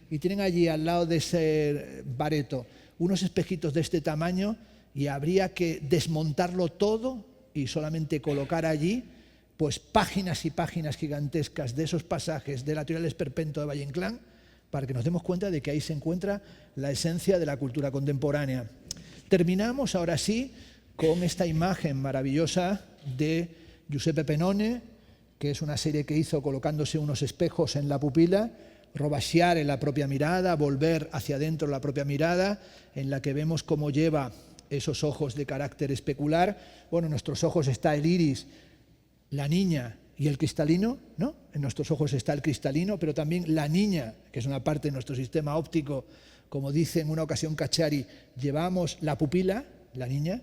B: Y tienen allí al lado de ese bareto unos espejitos de este tamaño, y habría que desmontarlo todo y solamente colocar allí pues páginas y páginas gigantescas de esos pasajes de la teoría del esperpento de Valle Inclán, para que nos demos cuenta de que ahí se encuentra la esencia de la cultura contemporánea. Terminamos ahora sí con esta imagen maravillosa de Giuseppe Pennone, que es una serie que hizo colocándose unos espejos en la pupila, Rovasciare en la propia mirada, volver hacia adentro la propia mirada, en la que vemos cómo lleva esos ojos de carácter especular. Bueno, en nuestros ojos está el iris, la niña y el cristalino, ¿no? En nuestros ojos está el cristalino, pero también la niña, que es una parte de nuestro sistema óptico, como dice en una ocasión Cacciari, llevamos la pupila, la niña,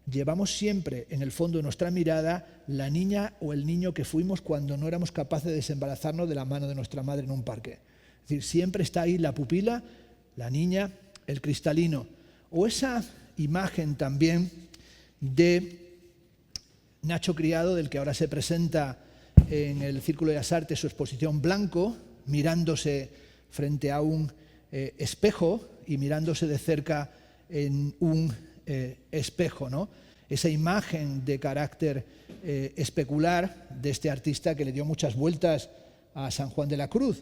B: llevamos siempre en el fondo de nuestra mirada la niña o el niño que fuimos cuando no éramos capaces de desembarazarnos de la mano de nuestra madre en un parque. Es decir, siempre está ahí la pupila, la niña, el cristalino. O esa imagen también de Nacho Criado, del que ahora se presenta en el Círculo de las Artes su exposición Blanco, mirándose frente a un espejo y mirándose de cerca en un espejo, ¿no? Esa imagen de carácter especular de este artista que le dio muchas vueltas a San Juan de la Cruz.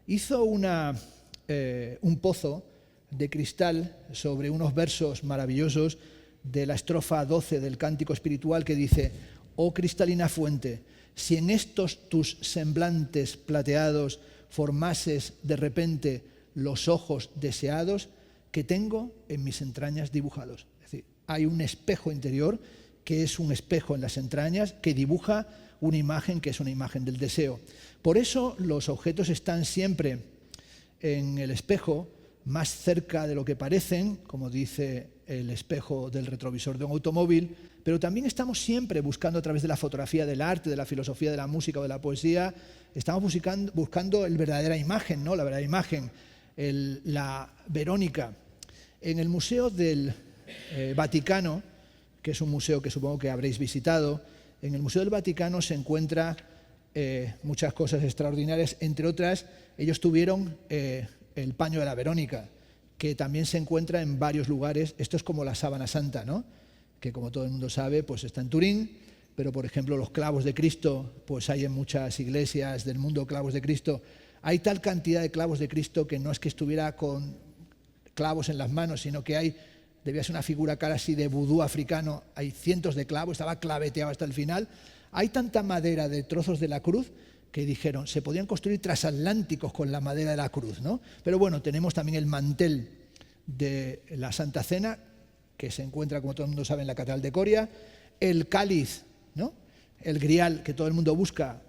B: Hizo un pozo de cristal sobre unos versos maravillosos de la estrofa 12 del Cántico Espiritual, que dice: oh cristalina fuente, si en estos tus semblantes plateados formases de repente los ojos deseados que tengo en mis entrañas dibujados. Es decir, hay un espejo interior que es un espejo en las entrañas que dibuja una imagen que es una imagen del deseo. Por eso los objetos están siempre en el espejo más cerca de lo que parecen, como dice el espejo del retrovisor de un automóvil, pero también estamos siempre buscando a través de la fotografía, del arte, de la filosofía, de la música o de la poesía, estamos buscando la verdadera imagen, ¿no? La verdadera imagen, la Verónica. En el Museo del Vaticano, que es un museo que supongo que habréis visitado, en el Museo del Vaticano se encuentra muchas cosas extraordinarias, entre otras, ellos tuvieron el paño de la Verónica, que también se encuentra en varios lugares. Esto es como la sábana santa, ¿no? Que como todo el mundo sabe, pues está en Turín, pero por ejemplo los clavos de Cristo, pues hay en muchas iglesias del mundo clavos de Cristo. Hay tal cantidad de clavos de Cristo que no es que estuviera con clavos en las manos, sino que debía ser una figura casi de vudú africano, hay cientos de clavos, estaba claveteado hasta el final. Hay tanta madera de trozos de la cruz que dijeron, se podían construir transatlánticos con la madera de la cruz, ¿no? Pero bueno, tenemos también el mantel de la Santa Cena, que se encuentra, como todo el mundo sabe, en la Catedral de Coria, el cáliz, ¿no? el Grial que todo el mundo busca,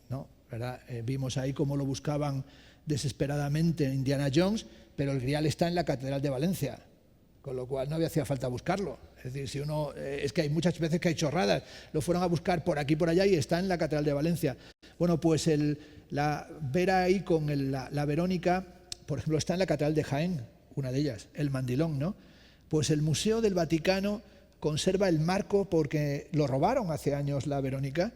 B: ¿no? ¿Verdad? Vimos ahí cómo lo buscaban desesperadamente Indiana Jones, pero el Grial está en la Catedral de Valencia, con lo cual no había hacía falta buscarlo. Es decir, si uno, es que hay muchas veces que hay chorradas, lo fueron a buscar por aquí por allá y está en la Catedral de Valencia. Bueno, pues ver ahí con la Verónica, por ejemplo, está en la Catedral de Jaén, una de ellas, el Mandilón, ¿no? Pues el Museo del Vaticano conserva el marco porque lo robaron hace años la Verónica,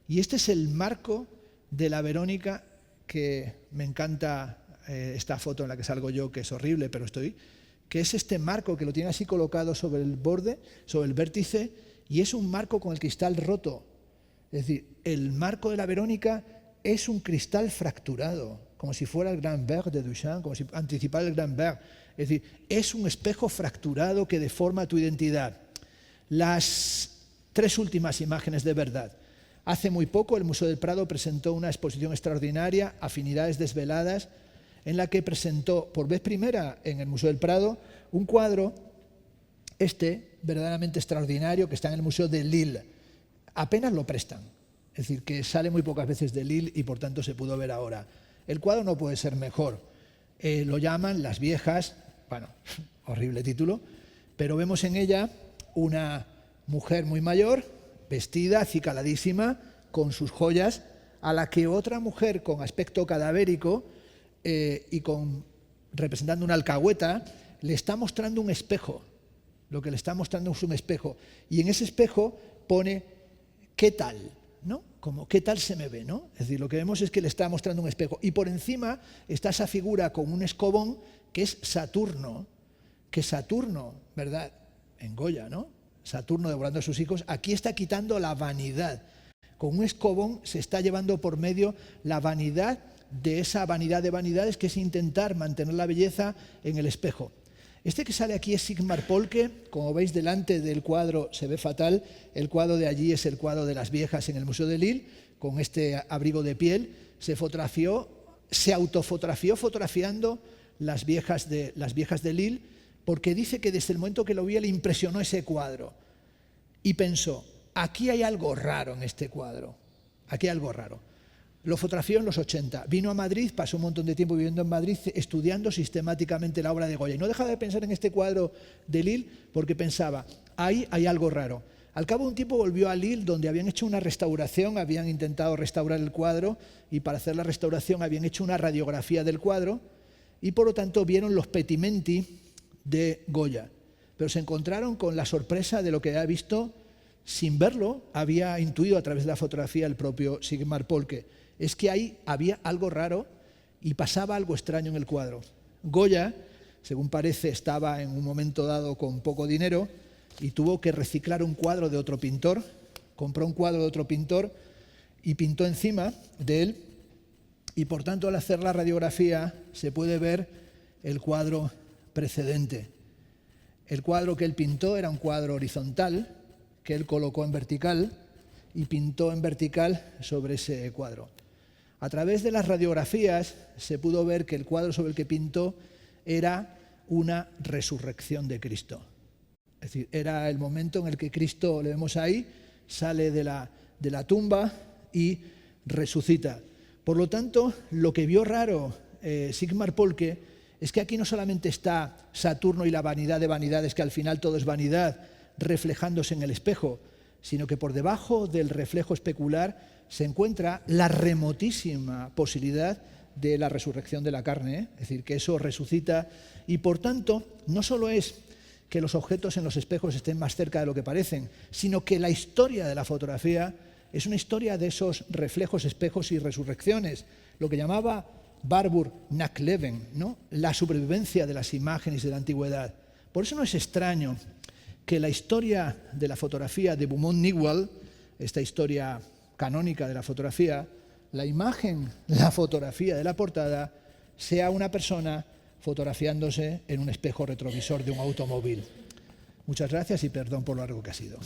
B: y este es el marco de la Verónica, que me encanta esta foto en la que salgo yo, que es horrible, pero que es este marco que lo tiene así colocado sobre el borde, sobre el vértice, y es un marco con el cristal roto. Es decir, el marco de la Verónica es un cristal fracturado, como si fuera el Grand Verre de Duchamp, como si anticipara el Grand Verre. Es decir, es un espejo fracturado que deforma tu identidad. Las 3 últimas imágenes de verdad. Hace muy poco el Museo del Prado presentó una exposición extraordinaria, Afinidades desveladas, en la que presentó por vez primera en el Museo del Prado un cuadro, verdaderamente extraordinario, que está en el Museo de Lille. Apenas lo prestan, es decir, que sale muy pocas veces de Lille y por tanto se pudo ver ahora. El cuadro no puede ser mejor. Lo llaman Las Viejas, bueno, horrible título, pero vemos en ella una mujer muy mayor, vestida, acicaladísima, con sus joyas, a la que otra mujer con aspecto cadavérico representando una alcahueta, le está mostrando un espejo. Lo que le está mostrando es un espejo. Y en ese espejo pone ¿qué tal? ¿No? Como ¿qué tal se me ve? ¿No? Es decir, lo que vemos es que le está mostrando un espejo. Y por encima está esa figura con un escobón que es Saturno. Que Saturno, ¿verdad? En Goya, ¿no? Saturno devorando a sus hijos. Aquí está quitando la vanidad. Con un escobón se está llevando por medio la vanidad de esa vanidad de vanidades, que es intentar mantener la belleza en el espejo. Este que sale aquí es Sigmar Polke. Como veis, delante del cuadro se ve fatal. El cuadro de allí es el cuadro de Las Viejas en el Museo de Lille, con este abrigo de piel. Se autofotografió fotografiando las viejas de Lille, porque dice que desde el momento que lo vio le impresionó ese cuadro. Y pensó, aquí hay algo raro en este cuadro. Aquí hay algo raro. Lo fotografió en los 80. Vino a Madrid, pasó un montón de tiempo viviendo en Madrid, estudiando sistemáticamente la obra de Goya. Y no dejaba de pensar en este cuadro de Lille porque pensaba, ahí hay algo raro. Al cabo de un tiempo volvió a Lille, donde habían hecho una restauración, habían intentado restaurar el cuadro, y para hacer la restauración habían hecho una radiografía del cuadro, y por lo tanto vieron los petimenti de Goya. Pero se encontraron con la sorpresa de lo que había visto sin verlo, había intuido a través de la fotografía el propio Sigmar Polke. Es que ahí había algo raro y pasaba algo extraño en el cuadro. Goya, según parece, estaba en un momento dado con poco dinero y tuvo que reciclar un cuadro de otro pintor, compró un cuadro de otro pintor y pintó encima de él, y por tanto al hacer la radiografía se puede ver el cuadro precedente. El cuadro que él pintó era un cuadro horizontal que él colocó en vertical y pintó en vertical sobre ese cuadro. A través de las radiografías se pudo ver que el cuadro sobre el que pintó era una resurrección de Cristo. Es decir, era el momento en el que Cristo, le vemos ahí, sale de la tumba y resucita. Por lo tanto, lo que vio raro Sigmar Polke es que aquí no solamente está Saturno y la vanidad de vanidades, que al final todo es vanidad, reflejándose en el espejo, sino que por debajo del reflejo especular se encuentra la remotísima posibilidad de la resurrección de la carne, es decir, que eso resucita, y por tanto no solo es que los objetos en los espejos estén más cerca de lo que parecen, sino que la historia de la fotografía es una historia de esos reflejos, espejos y resurrecciones, lo que llamaba Barbour Nachleben, ¿no? La supervivencia de las imágenes de la antigüedad. Por eso no es extraño que la historia de la fotografía de Beaumont-Niguel, esta historia canónica de la fotografía, la imagen, la fotografía de la portada, sea una persona fotografiándose en un espejo retrovisor de un automóvil. Muchas gracias y perdón por lo largo que ha sido.